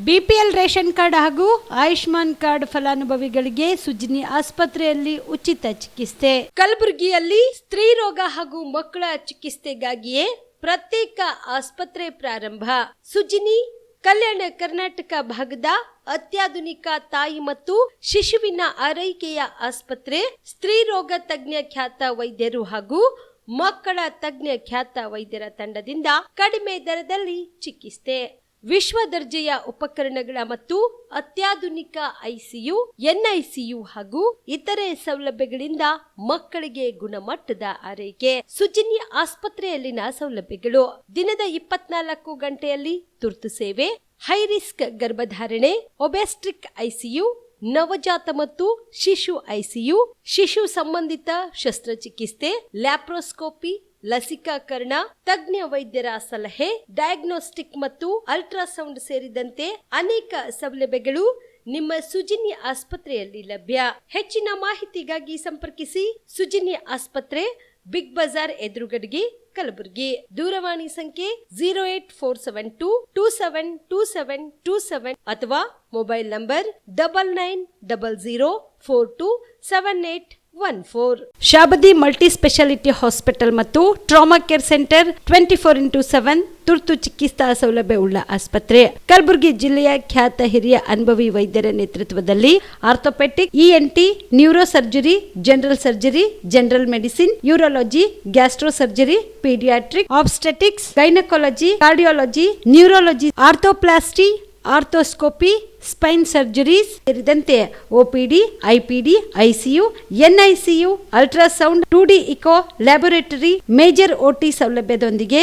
BPL ration card ಹಾಗೂ Ayushman card ಫಲಾನುಭವಿಗಳಿಗೆ ಸುಜ್ನಿ ಆಸ್ಪತ್ರೆಯಲ್ಲಿ ಉಚಿತ ಚಿಕಿತ್ಸೆ. ಕಲಬುರಗಿಯಲ್ಲಿ ಸ್ತ್ರೀ ರೋಗ ಹಾಗೂ ಮಕ್ಕಳ ಚಿಕಿತ್ಸೆಗಾಗಿಯೇ ಪ್ರತ್ಯೇಕ ಆಸ್ಪತ್ರೆ ಪ್ರಾರಂಭ. ಸುಜ್ನಿ ಕಲ್ಯಾಣ ಕರ್ನಾಟಕ ಭಾಗದ ಅತ್ಯಾಧುನಿಕ ತಾಯಿ ಮತ್ತು ಶಿಶುವಿನ ಆರೈಕೆಯ ಆಸ್ಪತ್ರೆ. ಸ್ತ್ರೀ ರೋಗ ತಜ್ಞ ಖ್ಯಾತ ವೈದ್ಯರು ಹಾಗೂ ಮಕ್ಕಳ ತಜ್ಞ ಖ್ಯಾತ ವೈದ್ಯರ ತಂಡದಿಂದ ಕಡಿಮೆ ದರದಲ್ಲಿ ಚಿಕಿತ್ಸೆ, ವಿಶ್ವ ದರ್ಜೆಯ ಉಪಕರಣಗಳ ಮತ್ತು ಅತ್ಯಾಧುನಿಕ ಐಸಿಯು, ಎನ್ಐಸಿಯು ಹಾಗೂ ಇತರೆ ಸೌಲಭ್ಯಗಳಿಂದ ಮಕ್ಕಳಿಗೆ ಗುಣಮಟ್ಟದ ಆರೈಕೆ. ಸುಜ್ನಿ ಆಸ್ಪತ್ರೆಯಲ್ಲಿನ ಸೌಲಭ್ಯಗಳು: ದಿನದ 24 ಗಂಟೆಯಲ್ಲಿ ತುರ್ತು ಸೇವೆ, ಹೈ ರಿಸ್ಕ್ ಗರ್ಭಧಾರಣೆ, ಒಬೆಸ್ಟ್ರಿಕ್ ಐಸಿಯು, ನವಜಾತ ಮತ್ತು ಶಿಶು ಐಸಿಯು, ಶಿಶು ಸಂಬಂಧಿತ ಶಸ್ತ್ರಚಿಕಿತ್ಸೆ, ಲ್ಯಾಪ್ರೋಸ್ಕೋಪಿ, ಲಸಿಕಾಕರಣ, ತಜ್ಞ ವೈದ್ಯರ ಸಲಹೆ, ಡಯಾಗ್ನೋಸ್ಟಿಕ್ ಮತ್ತು ಅಲ್ಟ್ರಾಸೌಂಡ್ ಸೇರಿದಂತೆ ಅನೇಕ ಸೌಲಭ್ಯಗಳು ನಿಮ್ಮ ಸುಜ್ನಿ ಆಸ್ಪತ್ರೆಯಲ್ಲಿ ಲಭ್ಯ. ಹೆಚ್ಚಿನ ಮಾಹಿತಿಗಾಗಿ ಸಂಪರ್ಕಿಸಿ ಸುಜ್ನಿ ಆಸ್ಪತ್ರೆ, ಬಿಗ್ ಬಜಾರ್ ಎದುರುಗಡೆಗೆ, ಕಲಬುರಗಿ. ದೂರವಾಣಿ ಸಂಖ್ಯೆ 08472727227 ಅಥವಾ mobile number 9900427814. Shabadi multi speciality hospital ಮತ್ತು ಟ್ರಾಮಾ ಕೇರ್ ಸೆಂಟರ್ 24x7 ತುರ್ತು ಚಿಕಿತ್ಸಾ ಸೌಲಭ್ಯವುಳ್ಳ ಆಸ್ಪತ್ರೆ. ಕಲಬುರಗಿ ಜಿಲ್ಲೆಯ ಖ್ಯಾತ ಹಿರಿಯ ಅನುಭವಿ ವೈದ್ಯರ ನೇತೃತ್ವದಲ್ಲಿ orthopaedic, ENT, neuro surgery, general surgery, general medicine, urology, gastro surgery, paediatric, obstetrics, gynaecology, cardiology, neurology, arthroplasty, arthroscopy, spine surgeries ಸೇರಿದಂತೆ OPD, IPD, ICU, NICU, ultrasound, 2D echo, laboratory, major OT ಸೌಲಭ್ಯದೊಂದಿಗೆ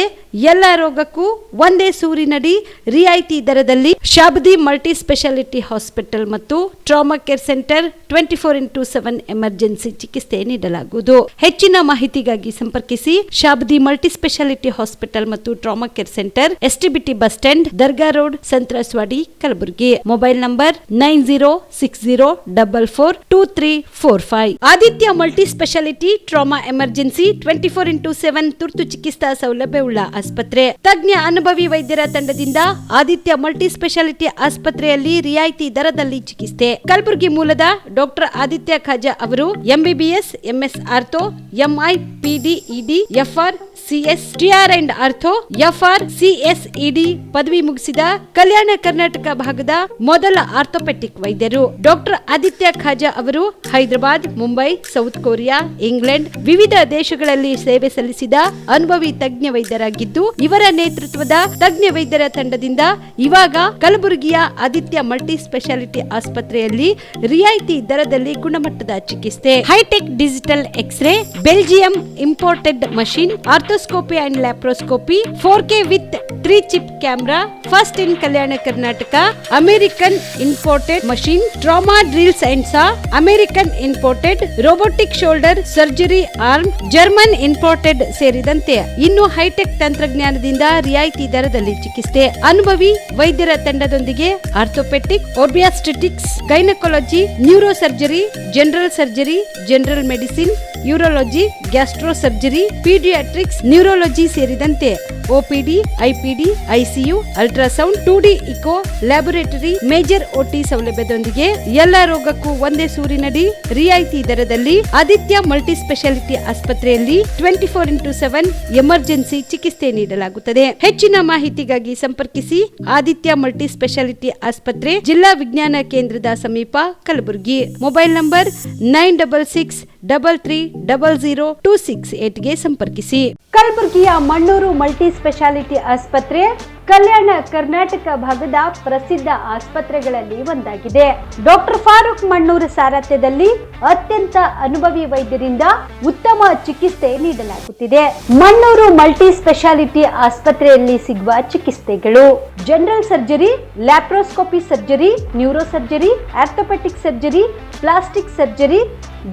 ಎಲ್ಲ ರೋಗಕ್ಕೂ ಒಂದೇ ಸೂರಿನಡಿ ರಿಯಾಯಿತಿ ದರದಲ್ಲಿ ಶಾಬದಿ ಮಲ್ಟಿ ಸ್ಪೆಷಾಲಿಟಿ ಹಾಸ್ಪಿಟಲ್ ಮತ್ತು trauma care centre 24x7 emergency ಚಿಕಿತ್ಸೆ ನೀಡಲಾಗುವುದು. ಹೆಚ್ಚಿನ ಮಾಹಿತಿಗಾಗಿ ಸಂಪರ್ಕಿಸಿ ಶಾಬದಿ ಮಲ್ಟಿ ಸ್ಪೆಷಾಲಿಟಿ ಹಾಸ್ಪಿಟಲ್ ಮತ್ತು trauma care centre, STBT bus stand, Dargah road, ಸಂತ್ರಸ್ವಾಡಿ, Kalaburagi. Mobile number 9060442345. Aditya multi speciality trauma emergency 24x7 ತುರ್ತು ಚಿಕಿತ್ಸಾ ಸೌಲಭ್ಯವುಳ್ಳ ಆಸ್ಪತ್ರೆ. ತಜ್ಞ ಅನುಭವಿ ವೈದ್ಯರ ತಂಡದಿಂದ ಆದಿತ್ಯ ಮಲ್ಟಿ ಸ್ಪೆಷಾಲಿಟಿ ಆಸ್ಪತ್ರೆಯಲ್ಲಿ ರಿಯಾಯಿತಿ ದರದಲ್ಲಿ ಚಿಕಿತ್ಸೆ. ಕಲಬುರಗಿ ಮೂಲದ ಡಾಕ್ಟರ್ ಆದಿತ್ಯ ಖಾಜಾ ಅವರು MBBS, MS ortho, MI, PD, ED, FR, CS, TR and ortho, FR, CSED ಪದವಿ ಮುಗಿಸಿದ ಕಲ್ಯಾಣ ಕರ್ನಾಟಕ ಭಾಗದ ಮೊದಲ ಆರ್ಥೋಪೆಟಿಕ್ ವೈದ್ಯರು. ಡಾಕ್ಟರ್ ಆದಿತ್ಯ ಖಾಜಾ ಅವರು Hyderabad, Mumbai, south Korea, England ವಿವಿಧ ದೇಶಗಳಲ್ಲಿ ಸೇವೆ ಸಲ್ಲಿಸಿದ ಅನುಭವಿ ತಜ್ಞ ವೈದ್ಯರಾಗಿದ್ದು, ಇವರ ನೇತೃತ್ವದ ತಜ್ಞ ವೈದ್ಯರ ತಂಡದಿಂದ ಇವಾಗ ಕಲಬುರಗಿಯ ಆದಿತ್ಯ ಮಲ್ಟಿ ಸ್ಪೆಷಾಲಿಟಿ ಆಸ್ಪತ್ರೆಯಲ್ಲಿ ರಿಯಾಯಿತಿ ದರದಲ್ಲಿ ಗುಣಮಟ್ಟದ ಚಿಕಿತ್ಸೆ, hi-tech digital X-ray, Belgium imported machine, arthroscopy and laparoscopy, 4K with 3 chip camera, first in Kalyana Karnataka, American imported machine, trauma drills and saw, American imported robotic shoulder surgery arm, German imported ಸೇರಿದಂತೆ ಇನ್ನು high tech ತಂತ್ರಜ್ಞಾನದಿಂದ ರಿಯಾಯಿತಿ ದರದಲ್ಲಿ ಚಿಕಿತ್ಸೆ. ಅನುಭವಿ ವೈದ್ಯರ ತಂಡದೊಂದಿಗೆ orthopaedic, obstetrics, gynaecology, neuro surgery, general surgery, general medicine, urology, gastro surgery, paediatrics, neurology ಸೇರಿದಂತೆ OPD, IPD, ICU, ultrasound, 2D echo, laboratory, major OT ಸೌಲಭ್ಯದೊಂದಿಗೆ ಎಲ್ಲ ರೋಗಕ್ಕೂ ಒಂದೇ ಸೂರಿನಡಿ ರಿಯಾಯಿತಿ ದರದಲ್ಲಿ ಆದಿತ್ಯ ಮಲ್ಟಿ ಸ್ಪೆಷಾಲಿಟಿ ಆಸ್ಪತ್ರೆಯಲ್ಲಿ 24x7 ಎಮರ್ಜೆನ್ಸಿ ಚಿಕಿತ್ಸೆ ನೀಡಲಾಗುತ್ತದೆ. ಹೆಚ್ಚಿನ ಮಾಹಿತಿಗಾಗಿ ಸಂಪರ್ಕಿಸಿ ಆದಿತ್ಯ ಮಲ್ಟಿ ಸ್ಪೆಷಾಲಿಟಿ ಆಸ್ಪತ್ರೆ, ಜಿಲ್ಲಾ ವಿಜ್ಞಾನ ಕೇಂದ್ರದ ಸಮೀಪ, ಕಲಬುರಗಿ. ಮೊಬೈಲ್ ನಂಬರ್ 9663300268 ಸಂಪರ್ಕಿಸಿ. ಕಲಬುರಗಿಯ ಮಣ್ಣೂರು ಮಲ್ಟಿ ಸ್ಪೆಷಾಲಿಟಿ ಆಸ್ಪತ್ರೆ ಕಲ್ಯಾಣ ಕರ್ನಾಟಕ ಭಾಗದ ಪ್ರಸಿದ್ಧ ಆಸ್ಪತ್ರೆಗಳಲ್ಲಿ ಒಂದಾಗಿದೆ. ಡಾಕ್ಟರ್ ಫಾರೂಕ್ ಮಣ್ಣೂರು ಸಾರಥ್ಯದಲ್ಲಿ ಅತ್ಯಂತ ಅನುಭವಿ ವೈದ್ಯರಿಂದ ಉತ್ತಮ ಚಿಕಿತ್ಸೆ ನೀಡಲಾಗುತ್ತಿದೆ. ಮಣ್ಣೂರು ಮಲ್ಟಿ ಸ್ಪೆಷಾಲಿಟಿ ಆಸ್ಪತ್ರೆಯಲ್ಲಿ ಸಿಗುವ ಚಿಕಿತ್ಸೆಗಳು: general surgery, laparoscopy surgery, neuro surgery, orthopaedic surgery, plastic surgery,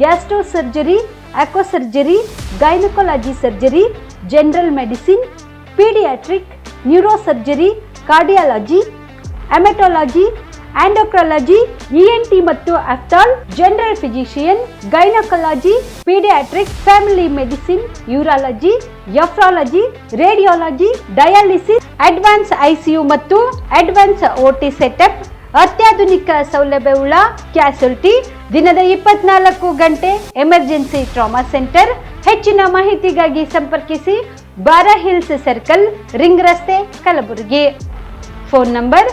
gastro surgery, aqua surgery, gynaecology surgery, general medicine, paediatric, neuro surgery, cardiology, haematology, endocrinology, ENT ಮತ್ತು ophthal, general physician, gynaecology, paediatrics, family medicine, urology, nephrology, radiology, dialysis, advance ICU ಮತ್ತು advance OT setup, ಅತ್ಯಾಧುನಿಕ ಸೌಲಭ್ಯವುಳ್ಳ ಕ್ಯಾಸುಲಿಟಿ, ದಿನದ 24 ಗಂಟೆ emergency trauma centre. ಹೆಚ್ಚಿನ ಮಾಹಿತಿಗಾಗಿ ಸಂಪರ್ಕಿಸಿ ಬಾರಾ hills circle, ring ರಸ್ತೆ, Kalaburagi. Phone number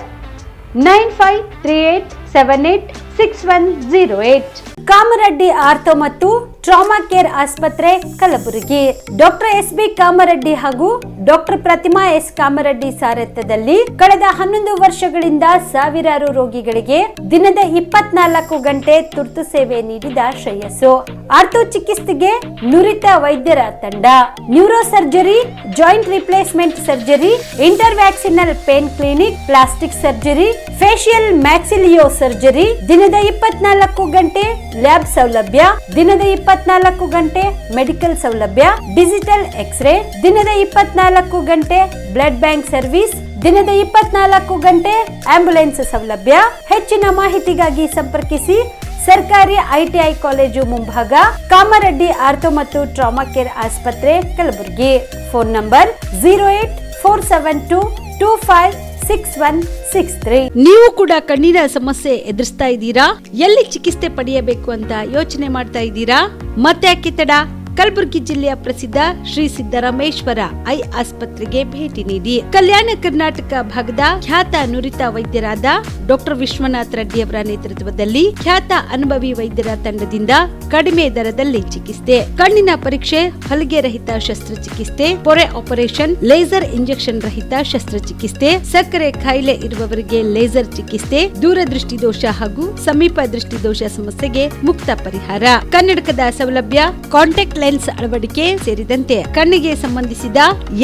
9538786108. Kamareddy ortho ಮತ್ತು ಟ್ರಾಮಾ ಕೇರ್ ಆಸ್ಪತ್ರೆ, ಕಲಬುರಗಿ. ಡಾಕ್ಟರ್ SB ಕಾಮರೆಡ್ಡಿ ಹಾಗೂ ಡಾಕ್ಟರ್ ಪ್ರತಿಮಾ S ಕಾಮರೆಡ್ಡಿ ಸಾರಥ್ಯದಲ್ಲಿ ಕಳೆದ 11 ವರ್ಷಗಳಿಂದ ಸಾವಿರಾರು ರೋಗಿಗಳಿಗೆ ದಿನದ 24 ಗಂಟೆ ತುರ್ತು ಸೇವೆ ನೀಡಿದ ಶ್ರೇಯಸ್ಸು. ಆರ್ಥೋ ಚಿಕಿತ್ಸೆಗೆ ನುರಿತ ವೈದ್ಯರ ತಂಡ, neuro surgery, joint replacement surgery, interventional pain clinic, plastic surgery, facial maxillo surgery, ದಿನದ 24 ಗಂಟೆ ಲ್ಯಾಬ್ ಸೌಲಭ್ಯ, ದಿನದ 24 ಗಂಟೆ ಮೆಡಿಕಲ್ ಸೌಲಭ್ಯ, ಡಿಜಿಟಲ್ ಎಕ್ಸ್ರೇ, ದಿನದ 24 ಗಂಟೆ ಬ್ಲಡ್ ಬ್ಯಾಂಕ್ ಸರ್ವಿಸ್, ದಿನದ 24 ಗಂಟೆ ಆಂಬ್ಯುಲೆನ್ಸ್ ಸೌಲಭ್ಯ. ಹೆಚ್ಚಿನ ಮಾಹಿತಿಗಾಗಿ ಸಂಪರ್ಕಿಸಿ ಸರ್ಕಾರಿ ITI ಕಾಲೇಜು ಮುಂಭಾಗ, ಕಾಮರೆಡ್ಡಿ ಆರ್ಥೋ ಮತ್ತು ಟ್ರಾಮಾ ಕೇರ್ ಆಸ್ಪತ್ರೆ, ಕಲಬುರಗಿ. Phone number 08472256163. ನೀವು ಕೂಡ ಕಣ್ಣಿನ ಸಮಸ್ಯೆ ಎದುರಿಸ್ತಾ ಇದ್ದೀರಾ? ಎಲ್ಲಿ ಚಿಕಿತ್ಸೆ ಪಡೆಯಬೇಕು ಅಂತ ಯೋಚನೆ ಮಾಡ್ತಾ ಇದ್ದೀರಾ? ಮತ್ತೆ ಯಾಕೆ ತಡ? ಕಲಬುರಗಿ ಜಿಲ್ಲೆಯ ಪ್ರಸಿದ್ಧ ಶ್ರೀ ಸಿದ್ದರಾಮೇಶ್ವರ ಐ ಆಸ್ಪತ್ರೆಗೆ ಭೇಟಿ ನೀಡಿ ಕಲ್ಯಾಣ ಕರ್ನಾಟಕ ಭಾಗದ ಖ್ಯಾತ ನುರಿತ ವೈದ್ಯರಾದ ಡಾಕ್ಟರ್ ವಿಶ್ವನಾಥ್ ರೆಡ್ಡಿ ಅವರ ನೇತೃತ್ವದಲ್ಲಿ ಖ್ಯಾತ ಅನುಭವಿ ವೈದ್ಯರ ತಂಡದಿಂದ ಕಡಿಮೆ ದರದಲ್ಲಿ ಚಿಕಿತ್ಸೆ, ಕಣ್ಣಿನ ಪರೀಕ್ಷೆ, ಹೊಲಿಗೆ ರಹಿತ ಶಸ್ತ್ರಚಿಕಿತ್ಸೆ, ಪೊರೆ ಆಪರೇಷನ್, ಲೇಸರ್ ಇಂಜೆಕ್ಷನ್ ರಹಿತ ಶಸ್ತ್ರಚಿಕಿತ್ಸೆ, ಸಕ್ಕರೆ ಕಾಯಿಲೆ ಇರುವವರಿಗೆ ಲೇಸರ್ ಚಿಕಿತ್ಸೆ, ದೂರದೃಷ್ಟಿ ದೋಷ ಹಾಗೂ ಸಮೀಪ ದೃಷ್ಟಿ ದೋಷ ಸಮಸ್ಯೆಗೆ ಮುಕ್ತ ಪರಿಹಾರ, ಕನ್ನಡಕದ ಸೌಲಭ್ಯ, ಕಾಂಟ್ಯಾಕ್ಟ್ ಲೆನ್ಸ್ ಅಳವಡಿಕೆ ಸೇರಿದಂತೆ ಕಣ್ಣಿಗೆ ಸಂಬಂಧಿಸಿದ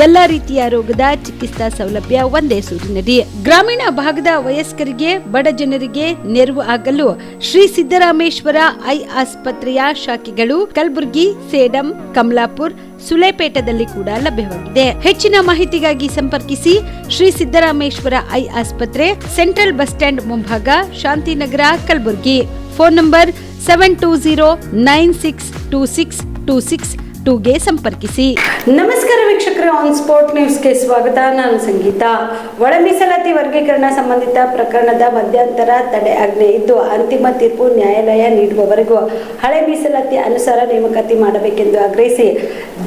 ಎಲ್ಲಾ ರೀತಿಯ ರೋಗದ ಚಿಕಿತ್ಸಾ ಸೌಲಭ್ಯ ಒಂದೇ ಸೂರಿನಡಿ. ಗ್ರಾಮೀಣ ಭಾಗದ ವಯಸ್ಕರಿಗೆ, ಬಡ ಜನರಿಗೆ ನೆರವು ಆಗಲು ಶ್ರೀ ಸಿದ್ದರಾಮೇಶ್ವರ ಐ ಆಸ್ಪತ್ರೆಯ ಶಾಖೆಗಳು ಕಲಬುರಗಿ, ಸೇಡಂ, ಕಮಲಾಪುರ್, ಸುಲೇಪೇಟದಲ್ಲಿ ಕೂಡ ಲಭ್ಯವಾಗಿದೆ. ಹೆಚ್ಚಿನ ಮಾಹಿತಿಗಾಗಿ ಸಂಪರ್ಕಿಸಿ ಶ್ರೀ ಸಿದ್ದರಾಮೇಶ್ವರ ಐ ಆಸ್ಪತ್ರೆ, ಸೆಂಟ್ರಲ್ ಬಸ್ ಸ್ಟ್ಯಾಂಡ್ ಮುಂಭಾಗ, ಶಾಂತಿನಗರ, ಕಲಬುರಗಿ. ಫೋನ್ ನಂಬರ್ 7209626262ಗೆ ಸಂಪರ್ಕಿಸಿ. ನಮಸ್ಕಾರ ವೀಕ್ಷಕರೇ, ಆನ್ ಸ್ಪಾಟ್ ನ್ಯೂಸ್ಗೆ ಸ್ವಾಗತ. ನಾನು ಸಂಗೀತ. ಒಳ ಮೀಸಲಾತಿ ವರ್ಗೀಕರಣ ಸಂಬಂಧಿತ ಪ್ರಕರಣದ ಮಧ್ಯಂತರ ತಡೆ ಆಜ್ಞೆ ಇದ್ದು ಅಂತಿಮ ತೀರ್ಪು ನ್ಯಾಯಾಲಯ ನೀಡುವವರೆಗೂ ಹಳೆ ಮೀಸಲಾತಿ ಅನುಸಾರ ನೇಮಕಾತಿ ಮಾಡಬೇಕೆಂದು ಆಗ್ರಹಿಸಿ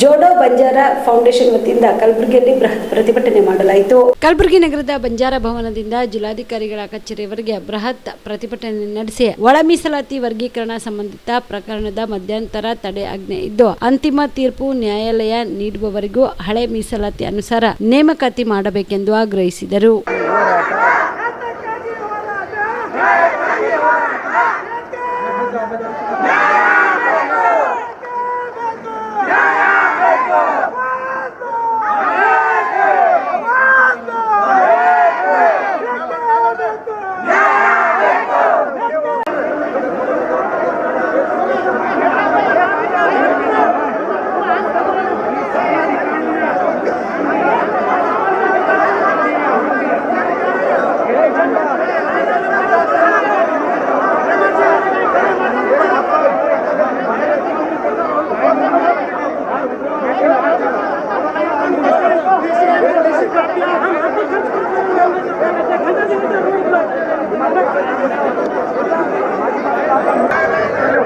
ಜೋಡೋ ಬಂಜಾರ ಫೌಂಡೇಶನ್ ವತಿಯಿಂದ ಕಲಬುರಗಿಯಲ್ಲಿ ಬೃಹತ್ ಪ್ರತಿಭಟನೆ ಮಾಡಲಾಯಿತು. ಕಲಬುರಗಿ ನಗರದ ಬಂಜಾರ ಭವನದಿಂದ ಜಿಲ್ಲಾಧಿಕಾರಿಗಳ ಕಚೇರಿಯವರೆಗೆ ಬೃಹತ್ ಪ್ರತಿಭಟನೆ ನಡೆಸಿ ಒಳ ಮೀಸಲಾತಿ ವರ್ಗೀಕರಣ ಸಂಬಂಧಿತ ಪ್ರಕರಣದ ಮಧ್ಯಂತರ ತಡೆ ಆಜ್ಞೆ ಇದ್ದು ಅಂತಿಮ ತೀರ್ಪು ನ್ಯಾಯಾಲಯ ನೀಡುವವರೆಗೂ ಹಳೆ ಮೀಸಲಾತಿ ಅನುಸಾರ ನೇಮಕಾತಿ ಮಾಡಬೇಕೆಂದು ಆಗ್ರಹಿಸಿದರು.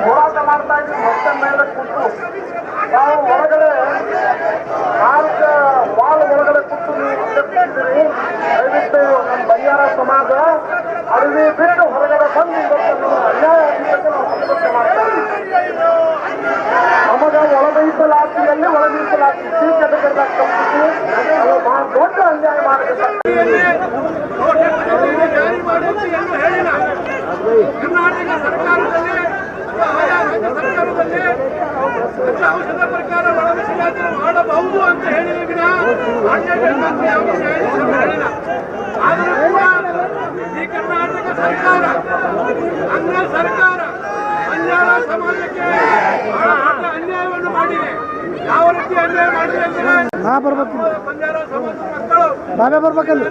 ಹೋರಾಟ ಮಾಡ್ತಾ ಇದ್ದೀವಿ. ಮತ್ತೆ ಮೇಲೆ ಕೂತು ನಾವು ಹೊರಗಡೆ ವಾಲ್ ಒಳಗಡೆ ಕೂತು ನೀವು ಅಧ್ಯಕ್ಷಿದ್ದೀರಿ. ದಯವಿಟ್ಟು ನಮ್ಮ ಬಂಜಾರ ಸಮಾಜ ಅಡವಿ ಬಿಟ್ಟು ಹೊರಗಡೆ ಬಂದು ಇವತ್ತು ಅನ್ಯಾಯ ಆಗಿದ್ದಕ್ಕೆ ನಾವು ಪ್ರತಿಭಟನೆ ಮಾಡ್ತಾ ಇದ್ದೀವಿ. ನಮಗ ಒಳ ಮೀಸಲಾತಿಯಲ್ಲಿ ಒಳ ಮೀಸಲಾತಿ ಸಿ ಕ್ಯಾಟಗರಿದಾಗ ಕಲ್ಪಿಸಿ ಅದು ಬಹಳ ದೊಡ್ಡ ಅನ್ಯಾಯ ಮಾಡಿದೆ. ಕರ್ನಾಟಕ ಸರ್ಕಾರದಲ್ಲಿ ಔಷಧ ಪ್ರಕಾರ ಒಳ ಮೀಸಲಾತಿ ಮಾಡಬಹುದು ಅಂತ ಹೇಳಿದ ವಿನ ಮಾಡಬೇಕಂತ ಯಾವ ನ್ಯಾಯಾಧೀಶರು ಹೇಳಿಲ್ಲ. ಆದರೂ ಕೂಡ ಈ ಕರ್ನಾಟಕ ಸರ್ಕಾರ, ಅಂಗ ಸರ್ಕಾರ ಬಂಜಾರ ಸಮಾಜಕ್ಕೆ ಬಹಳ ದೊಡ್ಡ ಅನ್ಯಾಯವನ್ನು ಮಾಡಿದೆ. ಯಾವ ರೀತಿ ಅನ್ಯಾಯ ಮಾಡಿದೆ ಅಂದರೆ ಬಂಜಾರ ಸಮಾಜದ ಮಕ್ಕಳು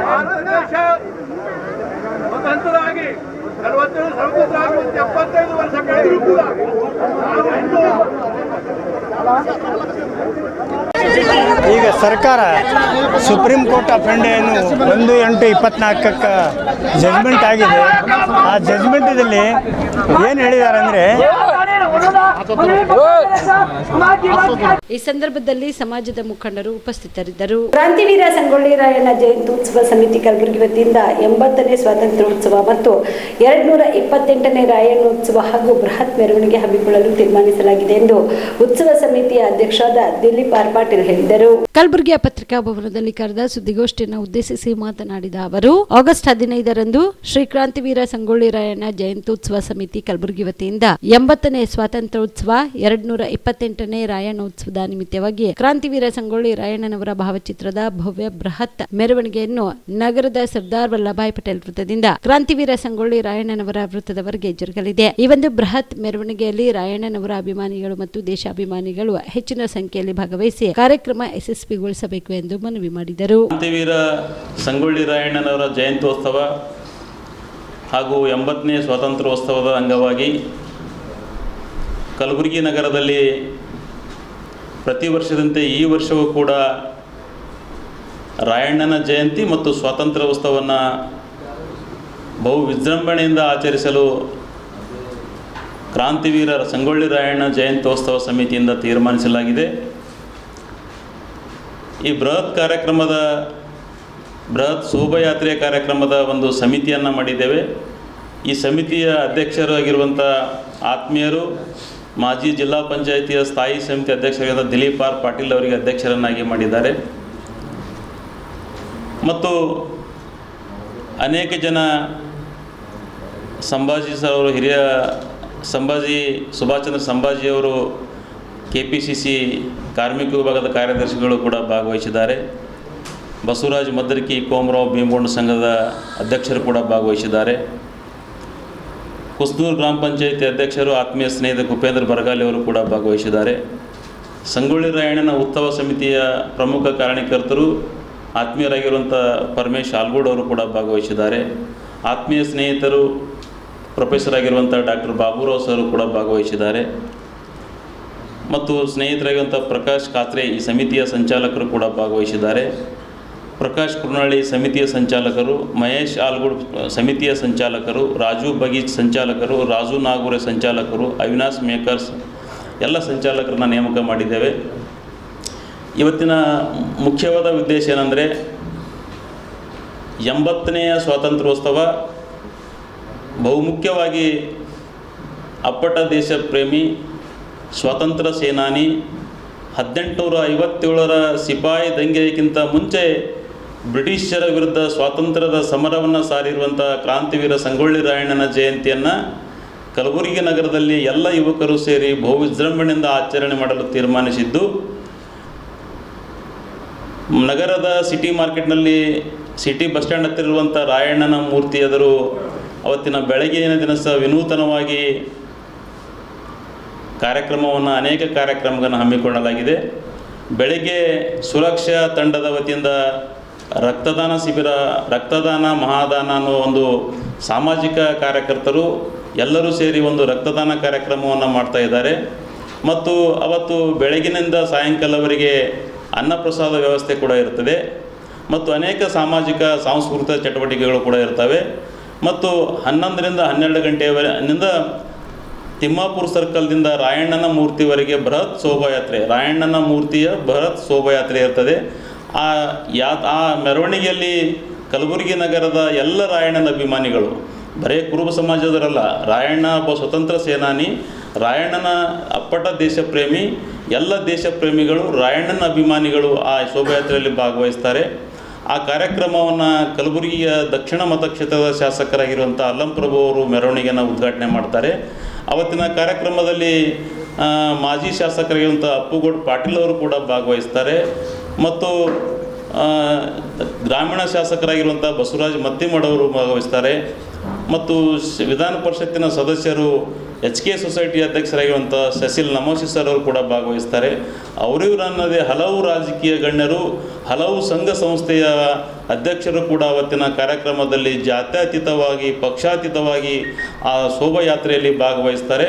ಭಾರತ ದೇಶ ಈಗ ಸರ್ಕಾರ supreme court of India 1/8/24 judgement ಆಗಿದೆ. ಆ ಜಜ್ಮೆಂಟಲ್ಲಿ ಏನು ಹೇಳಿದ್ದಾರೆ ಅಂದರೆ, ಈ ಸಂದರ್ಭದಲ್ಲಿ ಸಮಾಜದ ಮುಖಂಡರು ಉಪಸ್ಥಿತರಿದ್ದರು. ಕ್ರಾಂತಿವೀರ ಸಂಗೊಳ್ಳಿ ರಾಯಣ್ಣ ಜಯಂತ್ಯುತ್ಸವ ಸಮಿತಿ ಕಲಬುರಗಿ ವತಿಯಿಂದ 80ನೇ ಸ್ವಾತಂತ್ರ್ಯೋತ್ಸವ ಮತ್ತು 228ನೇ ರಾಯಣ್ಣೋತ್ಸವ ಹಾಗೂ ಬೃಹತ್ ಮೆರವಣಿಗೆ ಹಮ್ಮಿಕೊಳ್ಳಲು ತೀರ್ಮಾನಿಸಲಾಗಿದೆ ಎಂದು ಉತ್ಸವ ಸಮಿತಿಯ ಅಧ್ಯಕ್ಷರಾದ ದಿಲೀಪ್ ಆರ್ ಪಾಟೀಲ್ ಹೇಳಿದರು. ಕಲಬುರಗಿಯ ಪತ್ರಿಕಾ ಭವನದಲ್ಲಿ ಕರೆದ ಸುದ್ದಿಗೋಷ್ಠಿಯನ್ನು ಉದ್ದೇಶಿಸಿ ಮಾತನಾಡಿದ ಅವರು, ಆಗಸ್ಟ್ 15ರಂದು ಶ್ರೀ ಕ್ರಾಂತಿವೀರ ಸಂಗೊಳ್ಳಿ ರಾಯಣ್ಣ ಜಯಂತ್ಯುತ್ಸವ ಸಮಿತಿ ಕಲಬುರಗಿ ವತಿಯಿಂದ 80ನೇ ಸ್ವಾತಂತ್ರ್ಯೋತ್ಸವ 228ನೇ ರಾಯಣ್ಣೋತ್ಸವದ ನಿಮಿತ್ತವಾಗಿ ಕ್ರಾಂತಿವೀರ ಸಂಗೊಳ್ಳಿ ರಾಯಣ್ಣನವರ ಭಾವಚಿತ್ರದ ಭವ್ಯ ಬೃಹತ್ ಮೆರವಣಿಗೆಯನ್ನು ನಗರದ ಸರ್ದಾರ್ ವಲ್ಲಭಾಯ್ ಪಟೇಲ್ ವೃತ್ತದಿಂದ ಕ್ರಾಂತಿವೀರ ಸಂಗೊಳ್ಳಿ ರಾಯಣ್ಣನವರ ವೃತ್ತದವರೆಗೆ ಜರುಗಲಿದೆ. ಈ ಒಂದು ಬೃಹತ್ ಮೆರವಣಿಗೆಯಲ್ಲಿ ರಾಯಣ್ಣನವರ ಅಭಿಮಾನಿಗಳು ಮತ್ತು ದೇಶಾಭಿಮಾನಿಗಳು ಹೆಚ್ಚಿನ ಸಂಖ್ಯೆಯಲ್ಲಿ ಭಾಗವಹಿಸಿ ಕಾರ್ಯಕ್ರಮ ಯಶಸ್ವಿಗೊಳಿಸಬೇಕು ಎಂದು ಮನವಿ ಮಾಡಿದರು. ಕ್ರಾಂತಿವೀರ ಸಂಗೊಳ್ಳಿ ರಾಯಣ್ಣನವರ ಜಯಂತ್ಯೋತ್ಸವ ಹಾಗೂ 80ನೇ ಸ್ವಾತಂತ್ರ್ಯೋತ್ಸವದ ಅಂಗವಾಗಿ ಕಲಬುರಗಿ ನಗರದಲ್ಲಿ ಪ್ರತಿ ವರ್ಷದಂತೆ ಈ ವರ್ಷವೂ ಕೂಡ ರಾಯಣ್ಣನ ಜಯಂತಿ ಮತ್ತು ಸ್ವಾತಂತ್ರ್ಯೋತ್ಸವವನ್ನು ಬಹು ವಿಜೃಂಭಣೆಯಿಂದ ಆಚರಿಸಲು ಕ್ರಾಂತಿವೀರ ಸಂಗೊಳ್ಳಿ ರಾಯಣ್ಣ ಜಯಂತ್ಯೋತ್ಸವ ಸಮಿತಿಯಿಂದ ತೀರ್ಮಾನಿಸಲಾಗಿದೆ. ಈ ಬೃಹತ್ ಶೋಭಾಯಾತ್ರೆಯ ಕಾರ್ಯಕ್ರಮದ ಒಂದು ಸಮಿತಿಯನ್ನು ಮಾಡಿದ್ದೇವೆ. ಈ ಸಮಿತಿಯ ಅಧ್ಯಕ್ಷರಾಗಿರುವಂಥ ಆತ್ಮೀಯರು ಮಾಜಿ ಜಿಲ್ಲಾ ಪಂಚಾಯಿತಿಯ ಸ್ಥಾಯಿ ಸಮಿತಿ ಅಧ್ಯಕ್ಷರಾದ ದಿಲೀಪ್ ಆರ್ ಪಾಟೀಲ್ ಅವರಿಗೆ ಅಧ್ಯಕ್ಷರನ್ನಾಗಿ ಮಾಡಿದ್ದಾರೆ. ಮತ್ತು ಅನೇಕ ಜನ ಸಂಭಾಜಿ ಸರ್ ಅವರು, ಹಿರಿಯ ಸುಭಾಷ್ ಚಂದ್ರ ಸಂಭಾಜಿಯವರು KPCC ಕಾರ್ಮಿಕ ವಿಭಾಗದ ಕಾರ್ಯದರ್ಶಿಗಳು ಕೂಡ ಭಾಗವಹಿಸಿದ್ದಾರೆ. ಬಸವರಾಜ್ ಮದ್ದರ್ಕಿ ಕೋಮರಾವ್ ಭೀಮಗೊಂಡ ಸಂಘದ ಅಧ್ಯಕ್ಷರು ಕೂಡ ಭಾಗವಹಿಸಿದ್ದಾರೆ. ಕುಸ್ನೂರು ಗ್ರಾಮ ಪಂಚಾಯಿತಿ ಅಧ್ಯಕ್ಷರು ಆತ್ಮೀಯ ಸ್ನೇಹಿತ ಕುಪೇಂದ್ರ ಬರಗಾಲಿ ಅವರು ಕೂಡ ಭಾಗವಹಿಸಿದ್ದಾರೆ. ಸಂಗೊಳ್ಳಿ ರಾಯಣ್ಣನ ಉತ್ಸವ ಸಮಿತಿಯ ಪ್ರಮುಖ ಕಾರಣಕರ್ತರು ಆತ್ಮೀಯರಾಗಿರುವಂಥ ಪರಮೇಶ್ ಆಲ್ಗೂಡ್ ಅವರು ಕೂಡ ಭಾಗವಹಿಸಿದ್ದಾರೆ. ಆತ್ಮೀಯ ಸ್ನೇಹಿತರು ಪ್ರೊಫೆಸರ್ ಆಗಿರುವಂಥ ಡಾಕ್ಟರ್ ಬಾಬುರಾವ್ ಸರ್ ಕೂಡ ಭಾಗವಹಿಸಿದ್ದಾರೆ. ಮತ್ತು ಸ್ನೇಹಿತರಾಗಿರುವಂಥ ಪ್ರಕಾಶ್ ಕಾತ್ರೆ ಈ ಸಮಿತಿಯ ಸಂಚಾಲಕರು ಕೂಡ ಭಾಗವಹಿಸಿದ್ದಾರೆ. ಪ್ರಕಾಶ್ ಕುರ್ನಳ್ಳಿ ಸಮಿತಿಯ ಸಂಚಾಲಕರು, ಮಹೇಶ್ ಆಲ್ಗೂಡ್ ಸಮಿತಿಯ ಸಂಚಾಲಕರು, ರಾಜು ಬಗೀಚ್ ಸಂಚಾಲಕರು, ರಾಜು ನಾಗೂರೆ ಸಂಚಾಲಕರು, ಅವಿನಾಶ್ ಮೇಕರ್ಸ್ ಎಲ್ಲ ಸಂಚಾಲಕರನ್ನ ನೇಮಕ ಮಾಡಿದ್ದೇವೆ. ಇವತ್ತಿನ ಮುಖ್ಯವಾದ ಉದ್ದೇಶ ಏನಂದರೆ, 80ನೇ ಸ್ವಾತಂತ್ರ್ಯೋತ್ಸವ ಬಹುಮುಖ್ಯವಾಗಿ ಅಪ್ಪಟ ದೇಶ ಪ್ರೇಮಿ ಸ್ವಾತಂತ್ರ್ಯ ಸೇನಾನಿ 1857ರ ಸಿಪಾಯಿ ದಂಗೆಗಿಂತ ಮುಂಚೆ ಬ್ರಿಟಿಷರ ವಿರುದ್ಧ ಸ್ವಾತಂತ್ರ್ಯದ ಸಮರವನ್ನು ಸಾರಿರುವಂಥ ಕ್ರಾಂತಿವೀರ ಸಂಗೊಳ್ಳಿ ರಾಯಣ್ಣನ ಜಯಂತಿಯನ್ನು ಕಲಬುರಗಿ ನಗರದಲ್ಲಿ ಎಲ್ಲ ಯುವಕರು ಸೇರಿ ಬಹು ವಿಜೃಂಭಣೆಯಿಂದ ಆಚರಣೆ ಮಾಡಲು ತೀರ್ಮಾನಿಸಿದ್ದು, ನಗರದ ಸಿಟಿ ಮಾರ್ಕೆಟ್ನಲ್ಲಿ ಸಿಟಿ ಬಸ್ ಸ್ಟ್ಯಾಂಡ್ ಹತ್ತಿರುವಂಥ ರಾಯಣ್ಣನ ಮೂರ್ತಿ ಎದುರು ಅವತ್ತಿನ ಬೆಳಗಿನ ದಿನ ಸಹ ವಿನೂತನವಾಗಿ ಅನೇಕ ಕಾರ್ಯಕ್ರಮಗಳನ್ನು ಹಮ್ಮಿಕೊಳ್ಳಲಾಗಿದೆ. ಬೆಳಗ್ಗೆ ಸುರಕ್ಷಾ ತಂಡದ ವತಿಯಿಂದ ರಕ್ತದಾನ ಶಿಬಿರ, ರಕ್ತದಾನ ಮಹಾದಾನ ಅನ್ನೋ ಒಂದು ಸಾಮಾಜಿಕ ಕಾರ್ಯಕರ್ತರು ಎಲ್ಲರೂ ಸೇರಿ ಒಂದು ರಕ್ತದಾನ ಕಾರ್ಯಕ್ರಮವನ್ನು ಮಾಡ್ತಾ ಇದ್ದಾರೆ. ಮತ್ತು ಅವತ್ತು ಬೆಳಗಿನಿಂದ ಸಾಯಂಕಾಲವರೆಗೆ ಅನ್ನಪ್ರಸಾದ ವ್ಯವಸ್ಥೆ ಕೂಡ ಇರ್ತದೆ. ಮತ್ತು ಅನೇಕ ಸಾಮಾಜಿಕ ಸಾಂಸ್ಕೃತಿಕ ಚಟುವಟಿಕೆಗಳು ಕೂಡ ಇರ್ತವೆ. ಮತ್ತು 11ರಿಂದ 12 ಗಂಟೆಯವರೆಗಿಂದ ತಿಮ್ಮಾಪುರ ಸರ್ಕಲ್ದಿಂದ ರಾಯಣ್ಣನ ಮೂರ್ತಿವರೆಗೆ ಬೃಹತ್ ಶೋಭಾಯಾತ್ರೆ, ರಾಯಣ್ಣನ ಮೂರ್ತಿಯ ಬೃಹತ್ ಶೋಭಾಯಾತ್ರೆ ಇರ್ತದೆ. ಆ ಮೆರವಣಿಗೆಯಲ್ಲಿ ಕಲಬುರಗಿ ನಗರದ ಎಲ್ಲ ರಾಯಣ್ಣನ ಅಭಿಮಾನಿಗಳು, ಬರೇ ಕುರುಬ ಸಮಾಜದವರಲ್ಲ, ರಾಯಣ್ಣ ಒಬ್ಬ ಸ್ವತಂತ್ರ ಸೇನಾನಿ, ರಾಯಣ್ಣನ ಅಪ್ಪಟ ದೇಶ ಪ್ರೇಮಿ, ಎಲ್ಲ ದೇಶ ಪ್ರೇಮಿಗಳು, ರಾಯಣ್ಣನ ಅಭಿಮಾನಿಗಳು ಆ ಶೋಭಾಯಾತ್ರೆಯಲ್ಲಿ ಭಾಗವಹಿಸ್ತಾರೆ. ಆ ಕಾರ್ಯಕ್ರಮವನ್ನು ಕಲಬುರಗಿಯ ದಕ್ಷಿಣ ಮತಕ್ಷೇತ್ರದ ಶಾಸಕರಾಗಿರುವಂಥ ಅಲ್ಲಂ ಪ್ರಭು ಅವರು ಮೆರವಣಿಗೆಯನ್ನು ಉದ್ಘಾಟನೆ ಮಾಡ್ತಾರೆ. ಅವತ್ತಿನ ಕಾರ್ಯಕ್ರಮದಲ್ಲಿ ಮಾಜಿ ಶಾಸಕರಾಗಿರುವಂಥ ಅಪ್ಪುಗೌಡ ಪಾಟೀಲ್ ಅವರು ಕೂಡ ಭಾಗವಹಿಸ್ತಾರೆ. ಮತ್ತು ಗ್ರಾಮೀಣ ಶಾಸಕರಾಗಿರುವಂಥ ಬಸವರಾಜ್ ಮತ್ತಿಮಡವರು ಭಾಗವಹಿಸ್ತಾರೆ. ಮತ್ತು ವಿಧಾನ ಪರಿಷತ್ತಿನ ಸದಸ್ಯರು HK ಸೊಸೈಟಿ ಅಧ್ಯಕ್ಷರಾಗಿರುವಂಥ ಸಸಿಲ್ ನಮೋಶಿ ಸರ್ ಅವರು ಕೂಡ ಭಾಗವಹಿಸ್ತಾರೆ. ಅವರಿವರನ್ನದೇ ಹಲವು ರಾಜಕೀಯ ಗಣ್ಯರು, ಹಲವು ಸಂಘ ಸಂಸ್ಥೆಯ ಅಧ್ಯಕ್ಷರು ಕೂಡ ಅವತ್ತಿನ ಕಾರ್ಯಕ್ರಮದಲ್ಲಿ ಜಾತ್ಯತೀತವಾಗಿ, ಪಕ್ಷಾತೀತವಾಗಿ ಆ ಶೋಭಾಯಾತ್ರೆಯಲ್ಲಿ ಭಾಗವಹಿಸ್ತಾರೆ.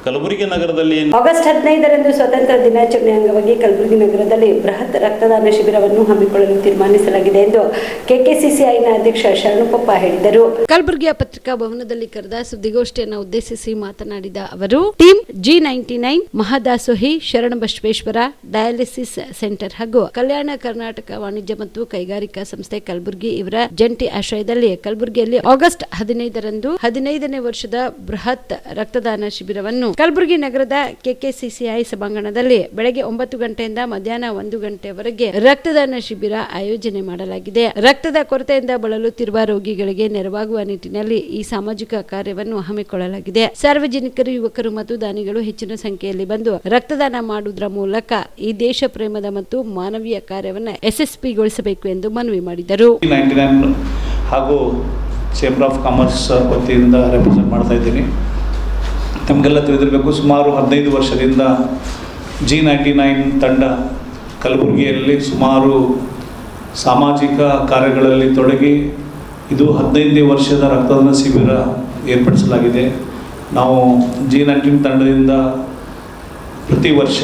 ಕಲಬುರಗಿ ನಗರದಲ್ಲಿ ಆಗಸ್ಟ್ 15ರಂದು ಸ್ವಾತಂತ್ರ್ಯ ದಿನಾಚರಣೆ ಅಂಗವಾಗಿ ಕಲಬುರಗಿ ನಗರದಲ್ಲಿ ಬೃಹತ್ ರಕ್ತದಾನ ಶಿಬಿರವನ್ನು ಹಮ್ಮಿಕೊಳ್ಳಲು ತೀರ್ಮಾನಿಸಲಾಗಿದೆ ಎಂದು ಕೆಕೆಸಿಸಿಐನ ಅಧ್ಯಕ್ಷ ಶರಣುಪಪ್ಪ ಹೇಳಿದರು. ಕಲಬುರಗಿಯ ಪತ್ರಿಕಾ ಭವನದಲ್ಲಿ ಕರೆದ ಸುದ್ದಿಗೋಷ್ಠಿಯನ್ನು ಉದ್ದೇಶಿಸಿ ಮಾತನಾಡಿದ ಅವರು, team G99 Mahadasohi Sharanabasaveshwara dialysis centre ಹಾಗೂ ಕಲ್ಯಾಣ ಕರ್ನಾಟಕ ವಾಣಿಜ್ಯ ಮತ್ತು ಕೈಗಾರಿಕಾ ಸಂಸ್ಥೆ ಕಲಬುರಗಿ ಇವರ ಜಂಟಿ ಆಶ್ರಯದಲ್ಲಿ ಕಲಬುರಗಿಯಲ್ಲಿ ಆಗಸ್ಟ್ 15ರಂದು 15ನೇ ವರ್ಷದ ಬೃಹತ್ ರಕ್ತದಾನ ಶಿಬಿರವನ್ನು ಕಲಬುರಗಿ ನಗರದ ಕೆಕೆಸಿಸಿಐ ಸಭಾಂಗಣದಲ್ಲಿ ಬೆಳಗ್ಗೆ 9 ಗಂಟೆಯಿಂದ ಮಧ್ಯಾಹ್ನ 1 ಗಂಟೆವರೆಗೆ ರಕ್ತದಾನ ಶಿಬಿರ ಆಯೋಜನೆ ಮಾಡಲಾಗಿದೆ. ರಕ್ತದ ಕೊರತೆಯಿಂದ ಬಳಲುತ್ತಿರುವ ರೋಗಿಗಳಿಗೆ ನೆರವಾಗುವ ನಿಟ್ಟಿನಲ್ಲಿ ಈ ಸಾಮಾಜಿಕ ಕಾರ್ಯವನ್ನು ಹಮ್ಮಿಕೊಳ್ಳಲಾಗಿದೆ. ಸಾರ್ವಜನಿಕರು, ಯುವಕರು ಮತ್ತು ದಾನಿಗಳು ಹೆಚ್ಚಿನ ಸಂಖ್ಯೆಯಲ್ಲಿ ಬಂದು ರಕ್ತದಾನ ಮಾಡುವುದರ ಮೂಲಕ ಈ ದೇಶ ಪ್ರೇಮದ ಮತ್ತು ಮಾನವೀಯ ಕಾರ್ಯವನ್ನು ಯಶಸ್ವಿಗೊಳಿಸಬೇಕು ಎಂದು ಮನವಿ ಮಾಡಿದರು. ಹಾಗೂ ಚೇಂಬರ್ ಆಫ್ ಕಾಮರ್ಸ್ ವತಿಯಿಂದ ರೆಪ್ರೆಸೆಂಟ್ ಮಾಡ್ತಾ ಇದ್ದೀನಿ. ನಮಗೆಲ್ಲ ತಿಳಿದಿರಬೇಕು, ಸುಮಾರು 15 ವರ್ಷದಿಂದ G99 ತಂಡ ಕಲಬುರಗಿಯಲ್ಲಿ ಸುಮಾರು ಸಾಮಾಜಿಕ ಕಾರ್ಯಗಳಲ್ಲಿ ತೊಡಗಿ ಇದು 15ನೇ ವರ್ಷದ ರಕ್ತದಾನ ಶಿಬಿರ ಏರ್ಪಡಿಸಲಾಗಿದೆ. ನಾವು G99 ತಂಡದಿಂದ ಪ್ರತಿ ವರ್ಷ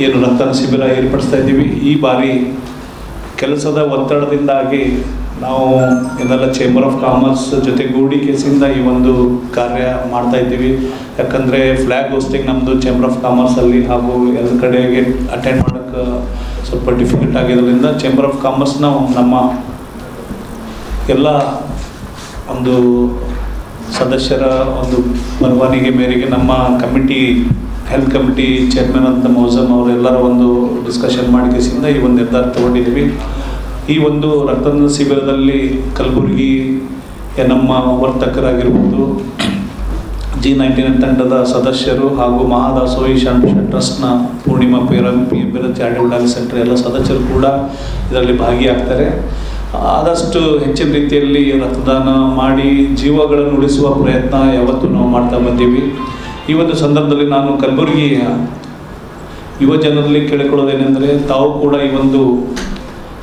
ಏನು ರಕ್ತದಾನ ಶಿಬಿರ ಏರ್ಪಡಿಸ್ತಾ ಇದ್ದೀವಿ. ಈ ಬಾರಿ ಕೆಲಸದ ಒತ್ತಡದಿಂದಾಗಿ ನಾವು ಇದೆಲ್ಲ ಚೇಂಬರ್ ಆಫ್ ಕಾಮರ್ಸ್ ಜೊತೆಗೂಡಿ ಕೇಸಿಂದ ಈ ಒಂದು ಕಾರ್ಯ ಮಾಡ್ತಾ ಇದ್ದೀವಿ. ಯಾಕಂದರೆ ಫ್ಲ್ಯಾಗ್ ಹೋಸ್ಟಿಂಗ್ ನಮ್ಮದು ಚೇಂಬರ್ ಆಫ್ ಕಾಮರ್ಸಲ್ಲಿ ಹಾಗೂ ಎಲ್ಲ ಕಡೆಗೆ ಅಟೆಂಡ್ ಮಾಡೋಕ್ಕೆ ಸ್ವಲ್ಪ ಡಿಫಿಕಲ್ಟ್ ಆಗಿರೋದ್ರಿಂದ ಚೇಂಬರ್ ಆಫ್ ಕಾಮರ್ಸ್ನ ನಮ್ಮ ಎಲ್ಲ ಒಂದು ಸದಸ್ಯರ ಒಂದು ಪರವಾನಿಗೆ ಮೇರೆಗೆ ನಮ್ಮ ಕಮಿಟಿ, ಹೆಲ್ತ್ ಕಮಿಟಿ ಚೇರ್ಮನ್ ಅಂತ ಮೌಸಮ್ ಅವರೆಲ್ಲರ ಒಂದು ಡಿಸ್ಕಷನ್ ಮಾಡಿ ಕೇಸಿಂದ ಈ ಒಂದು ನಿರ್ಧಾರ ತಗೊಂಡಿದ್ದೀವಿ. ಈ ಒಂದು ರಕ್ತದಾನ ಶಿಬಿರದಲ್ಲಿ ಕಲಬುರಗಿ ನಮ್ಮ ವರ್ತಕರಾಗಿರ್ಬೋದು, G99 ತಂಡದ ಸದಸ್ಯರು ಹಾಗೂ ಮಹಾದಾಸೋಹಿ ಶರಣ ಟ್ರಸ್ಟ್ನ Poornima PM. Charitable dialysis centre ಎಲ್ಲ ಸದಸ್ಯರು ಕೂಡ ಇದರಲ್ಲಿ ಭಾಗಿಯಾಗ್ತಾರೆ. ಆದಷ್ಟು ಹೆಚ್ಚಿನ ರೀತಿಯಲ್ಲಿ ರಕ್ತದಾನ ಮಾಡಿ ಜೀವಗಳನ್ನು ಉಳಿಸುವ ಪ್ರಯತ್ನ ಯಾವತ್ತೂ ನಾವು ಮಾಡ್ತಾ ಬಂದೀವಿ. ಈ ಒಂದು ಸಂದರ್ಭದಲ್ಲಿ ನಾನು ಕಲಬುರಗಿ ಯುವ ಜನರಲ್ಲಿ ಕೇಳಿಕೊಳ್ಳೋದೇನೆಂದರೆ, ತಾವು ಕೂಡ ಈ ಒಂದು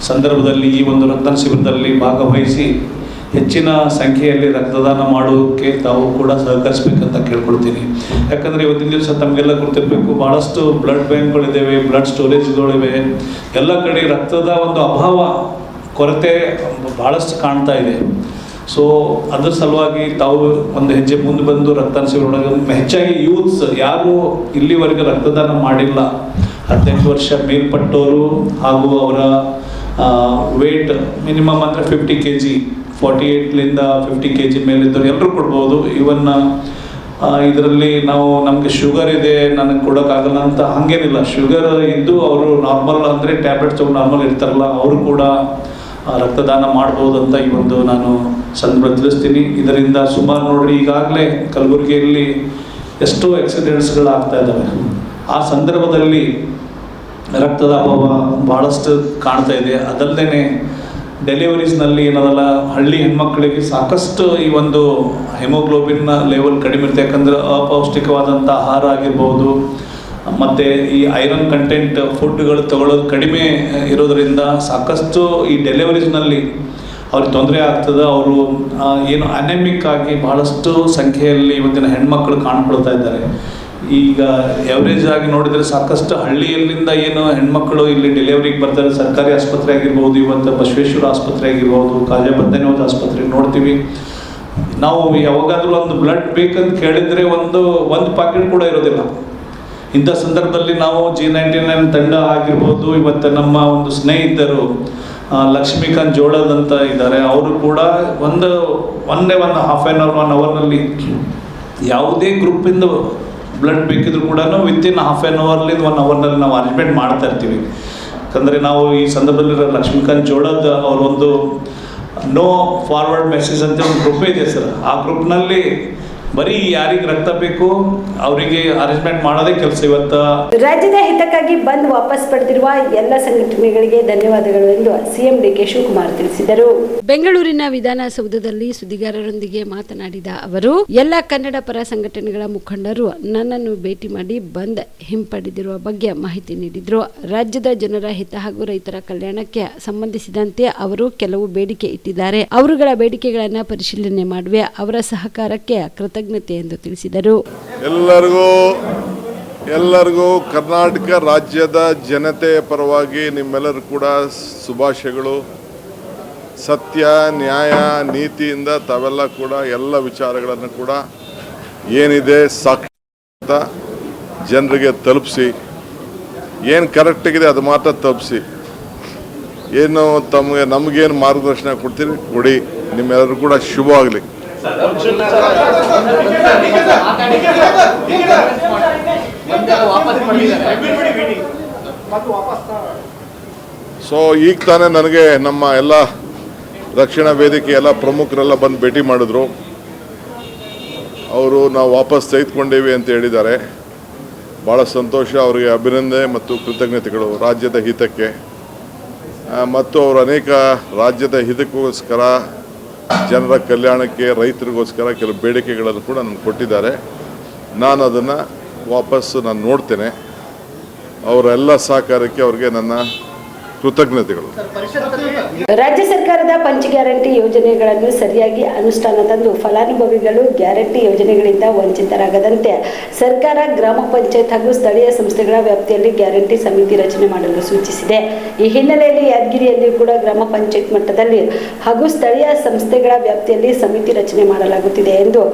ಸಂದರ್ಭದಲ್ಲಿ ಈ ಒಂದು ರಕ್ತದಾನ ಶಿಬಿರದಲ್ಲಿ ಭಾಗವಹಿಸಿ ಹೆಚ್ಚಿನ ಸಂಖ್ಯೆಯಲ್ಲಿ ರಕ್ತದಾನ ಮಾಡೋಕ್ಕೆ ತಾವು ಕೂಡ ಸಹಕರಿಸಬೇಕಂತ ಕೇಳ್ಕೊಳ್ತೀನಿ. ಯಾಕಂದರೆ ಇವತ್ತಿನ ದಿವಸ ತಮಗೆಲ್ಲ ಗೊತ್ತಿರಬೇಕು, ಭಾಳಷ್ಟು ಬ್ಲಡ್ ಬ್ಯಾಂಕ್ಗಳಿದ್ದಾವೆ, ಬ್ಲಡ್ ಸ್ಟೋರೇಜ್ಗಳಿವೆ. ಎಲ್ಲ ಕಡೆ ರಕ್ತದ ಒಂದು ಅಭಾವ, ಕೊರತೆ ಭಾಳಷ್ಟು ಕಾಣ್ತಾ ಇದೆ. ಸೊ ಅದ್ರ ಸಲುವಾಗಿ ತಾವು ಒಂದು ಹೆಜ್ಜೆ ಮುಂದೆ ಬಂದು ರಕ್ತದಾನ ಶಿಬಿರ ಹೆಚ್ಚಾಗಿ ಯೂತ್ಸ್ ಯಾರು ಇಲ್ಲಿವರೆಗೆ ರಕ್ತದಾನ ಮಾಡಿಲ್ಲ, 18 ವರ್ಷ ಮೇಲ್ಪಟ್ಟವರು ಹಾಗೂ ಅವರ ವೇಟ್ ಮಿನಿಮಮ್ ಅಂದರೆ 50 kg, 48ಲಿಂದ 50 kg ಮೇಲಿದ್ದವರು ಎಲ್ಲರೂ ಕೊಡ್ಬೋದು. ಇವನ್ನ ಇದರಲ್ಲಿ ನಾವು ನಮಗೆ ಶುಗರ್ ಇದೆ, ನನಗೆ ಕೊಡೋಕ್ಕಾಗಲ್ಲ ಅಂತ ಹಾಗೇನಿಲ್ಲ. ಶುಗರ್ ಇದ್ದು ಅವರು ನಾರ್ಮಲ್ ಅಂದರೆ ಟ್ಯಾಬ್ಲೆಟ್ಸ್ ತೊಗೊಂಡು ನಾರ್ಮಲ್ ಇರ್ತಾರಲ್ಲ, ಅವರು ಕೂಡ ರಕ್ತದಾನ ಮಾಡ್ಬೋದು ಅಂತ ಈ ಒಂದು ನಾನು ಸಂದರ್ಭ ತಿಳಿಸ್ತೀನಿ. ಇದರಿಂದ ಸುಮಾರು ನೋಡ್ರಿ, ಈಗಾಗಲೇ ಕಲಬುರಗಿಯಲ್ಲಿ ಎಷ್ಟೋ ಆಕ್ಸಿಡೆಂಟ್ಸ್ಗಳಾಗ್ತಾ ಇದ್ದಾವೆ. ಆ ಸಂದರ್ಭದಲ್ಲಿ ರಕ್ತದ ಅಭಾವ ಭಾಳಷ್ಟು ಕಾಣ್ತಾ ಇದೆ. ಅದಲ್ಲದೆ ಡೆಲಿವರೀಸ್ನಲ್ಲಿ ಏನದಲ್ಲ, ಹಳ್ಳಿ ಹೆಣ್ಮಕ್ಳಿಗೆ ಸಾಕಷ್ಟು ಈ ಒಂದು ಹೆಮೋಗ್ಲೋಬಿನ್ನ ಲೆವೆಲ್ ಕಡಿಮೆ ಇರುತ್ತೆ. ಯಾಕಂದರೆ ಅಪೌಷ್ಟಿಕವಾದಂಥ ಆಹಾರ ಆಗಿರ್ಬೋದು, ಮತ್ತು ಈ ಐರನ್ ಕಂಟೆಂಟ್ ಫುಡ್ಗಳು ತಗೊಳ್ಳೋದು ಕಡಿಮೆ ಇರೋದರಿಂದ ಸಾಕಷ್ಟು ಈ ಡೆಲಿವರೀಸ್ನಲ್ಲಿ ಅವ್ರಿಗೆ ತೊಂದರೆ ಆಗ್ತದೆ. ಅವರು ಏನು ಅನೆಮಿಕ್ ಆಗಿ ಭಾಳಷ್ಟು ಸಂಖ್ಯೆಯಲ್ಲಿ ಇವತ್ತಿನ ಹೆಣ್ಮಕ್ಳು ಕಾಣ್ಕೊಳ್ತಾ ಇದ್ದಾರೆ. ಈಗ ಎವರೇಜ್ ಆಗಿ ನೋಡಿದರೆ ಸಾಕಷ್ಟು ಹಳ್ಳಿಯಲ್ಲಿಂದ ಏನು ಹೆಣ್ಮಕ್ಳು ಇಲ್ಲಿ ಡೆಲಿವರಿಗೆ ಬರ್ತಾರೆ. ಸರ್ಕಾರಿ ಆಸ್ಪತ್ರೆ ಆಗಿರ್ಬೋದು, ಇವತ್ತು ಬಸವೇಶ್ವರ ಆಸ್ಪತ್ರೆ ಆಗಿರ್ಬೋದು, ಕಾಜಾಬದ್ದನೇವಾದ ಆಸ್ಪತ್ರೆಗೆ ನೋಡ್ತೀವಿ ನಾವು. ಯಾವಾಗಾದರೂ ಒಂದು ಬ್ಲಡ್ ಬೇಕಂತ ಕೇಳಿದರೆ ಒಂದು ಪಾಕೆಟ್ ಕೂಡ ಇರೋದಿಲ್ಲ. ಇಂಥ ಸಂದರ್ಭದಲ್ಲಿ ನಾವು G99 ತಂಡ ಆಗಿರ್ಬೋದು, ಇವತ್ತು ನಮ್ಮ ಒಂದು ಸ್ನೇಹಿತರು ಲಕ್ಷ್ಮೀಕಾಂತ್ ಜೋಳದಂತ ಇದ್ದಾರೆ, ಅವರು ಕೂಡ ಒಂದು ಹಾಫ್ ಆನ್ ಅವರ್ 1 ಅವರ್ನಲ್ಲಿ ಯಾವುದೇ ಗ್ರೂಪಿಂದ ಬ್ಲಡ್ ಬೇಕಿದ್ರು ಕೂಡ ವಿತಿನ್ ಹಾಫ್ ಆನ್ ಅವರ್ಲಿಂದ 1 ಅವರ್ನಲ್ಲಿ ನಾವು ಅರೇಂಜ್ಮೆಂಟ್ ಮಾಡ್ತಾ ಇರ್ತೀವಿ. ಯಾಕಂದರೆ ನಾವು ಈ ಸಂದರ್ಭದಲ್ಲಿ ಲಕ್ಷ್ಮೀಕಾಂತ್ ಜೋಳದ ಅವರೊಂದು ನೋ ಫಾರ್ವರ್ಡ್ ಮೆಸೇಜ್ ಅಂತ ಒಂದು ಗ್ರೂಪೇ ಇದೆ ಸರ್. ಆ ಗ್ರೂಪ್ನಲ್ಲಿ ಬರೀ ಯಾರಿಗೆ ರಕ್ತ ಬೇಕು ಅವರಿಗೆ ಅರೇಂಜ್ಮೆಂಟ್ ಮಾಡೋದೇ ಕೆಲಸ. ಇವತ್ತು ರಾಜ್ಯದ ಹಿತಕ್ಕಾಗಿ ಬಂದ್ ವಾಪಸ್ ಪಡೆದಿರುವ ಎಲ್ಲ ಸಂಘಟನೆಗಳಿಗೆ ಧನ್ಯವಾದಗಳು ಎಂದು ಸಿಎಂ ಡಿಕೆ ಶಿವಕುಮಾರ್ ತಿಳಿಸಿದರು. ಬೆಂಗಳೂರಿನ ವಿಧಾನಸೌಧದಲ್ಲಿ ಸುದ್ದಿಗಾರರೊಂದಿಗೆ ಮಾತನಾಡಿದ ಅವರು, ಎಲ್ಲ ಕನ್ನಡ ಪರ ಸಂಘಟನೆಗಳ ಮುಖಂಡರು ನನ್ನನ್ನು ಭೇಟಿ ಮಾಡಿ ಬಂದ್ ಹಿಂಪಡೆದಿರುವ ಬಗ್ಗೆ ಮಾಹಿತಿ ನೀಡಿದ್ರು. ರಾಜ್ಯದ ಜನರ ಹಿತ ಹಾಗೂ ರೈತರ ಕಲ್ಯಾಣಕ್ಕೆ ಸಂಬಂಧಿಸಿದಂತೆ ಅವರು ಕೆಲವು ಬೇಡಿಕೆ ಇಟ್ಟಿದ್ದಾರೆ. ಅವರುಗಳ ಬೇಡಿಕೆಗಳನ್ನು ಪರಿಶೀಲನೆ ಮಾಡುವೆ. ಅವರ ಸಹಕಾರಕ್ಕೆ ಕೃತಜ್ಞ ಕೃತಜ್ಞತೆ ಎಂದು ತಿಳಿಸಿದರು. ಎಲ್ಲರಿಗೂ ಕರ್ನಾಟಕ ರಾಜ್ಯದ ಜನತೆಯ ಪರವಾಗಿ ನಿಮ್ಮೆಲ್ಲರೂ ಕೂಡ ಶುಭಾಶಯಗಳು. ಸತ್ಯ ನ್ಯಾಯ ನೀತಿಯಿಂದ ತಾವೆಲ್ಲ ಕೂಡ ಎಲ್ಲ ವಿಚಾರಗಳನ್ನು ಕೂಡ ಏನಿದೆ ಸಾಕ್ಷಿ ಜನರಿಗೆ ತಲುಪಿಸಿ, ಏನು ಕರೆಕ್ಟಾಗಿದೆ ಅದು ಮಾತ್ರ ತಲುಪಿಸಿ, ಏನು ನಮಗೇನು ಮಾರ್ಗದರ್ಶನ ಕೊಡ್ತೀರಿ ಕೊಡಿ. ನಿಮ್ಮೆಲ್ಲರೂ ಕೂಡ ಶುಭವಾಗಲಿ. ಸೊ ಈಗ ತಾನೇ ನನಗೆ ನಮ್ಮ ಎಲ್ಲ ರಕ್ಷಣಾ ವೇದಿಕೆ ಎಲ್ಲ ಪ್ರಮುಖರೆಲ್ಲ ಬಂದು ಭೇಟಿ ಮಾಡಿದ್ರು. ಅವರು ನಾವು ವಾಪಸ್ ತೆಗೆದುಕೊಂಡೇವಿ ಅಂತ ಹೇಳಿದ್ದಾರೆ. ಭಾಳ ಸಂತೋಷ. ಅವರಿಗೆ ಅಭಿನಂದನೆ ಮತ್ತು ಕೃತಜ್ಞತೆಗಳು ರಾಜ್ಯದ ಹಿತಕ್ಕೆ. ಮತ್ತು ಅವರು ಅನೇಕ ರಾಜ್ಯದ ಹಿತಕ್ಕೋಸ್ಕರ, ಜನರ ಕಲ್ಯಾಣಕ್ಕೆ, ರೈತರಿಗೋಸ್ಕರ ಕೆಲವು ಬೇಡಿಕೆಗಳನ್ನು ಕೂಡ ನನಗೆ ಕೊಟ್ಟಿದ್ದಾರೆ. ನಾನು ಅದನ್ನು ವಾಪಸ್ಸು ನೋಡ್ತೇನೆ. ಅವರೆಲ್ಲ ಸಹಕಾರಕ್ಕೆ ಅವರಿಗೆ ನನ್ನ ಕೃತಜ್ಞತೆಗಳು. ರಾಜ್ಯ ಸರ್ಕಾರದ ಪಂಚ ಗ್ಯಾರಂಟಿ ಯೋಜನೆಗಳನ್ನು ಸರಿಯಾಗಿ ಅನುಷ್ಠಾನ ತಂದು ಫಲಾನುಭವಿಗಳು ಗ್ಯಾರಂಟಿ ಯೋಜನೆಗಳಿಂದ ವಂಚಿತರಾಗದಂತೆ ಸರ್ಕಾರ ಗ್ರಾಮ ಪಂಚಾಯತ್ ಹಾಗೂ ಸ್ಥಳೀಯ ಸಂಸ್ಥೆಗಳ ವ್ಯಾಪ್ತಿಯಲ್ಲಿ ಗ್ಯಾರಂಟಿ ಸಮಿತಿ ರಚನೆ ಮಾಡಲು ಸೂಚಿಸಿದೆ. ಈ ಹಿನ್ನೆಲೆಯಲ್ಲಿ ಯಾದಗಿರಿಯಲ್ಲಿ ಕೂಡ ಗ್ರಾಮ ಪಂಚಾಯತ್ ಮಟ್ಟದಲ್ಲಿ ಹಾಗೂ ಸ್ಥಳೀಯ ಸಂಸ್ಥೆಗಳ ವ್ಯಾಪ್ತಿಯಲ್ಲಿ ಸಮಿತಿ ರಚನೆ ಮಾಡಲಾಗುತ್ತಿದೆ ಎಂದು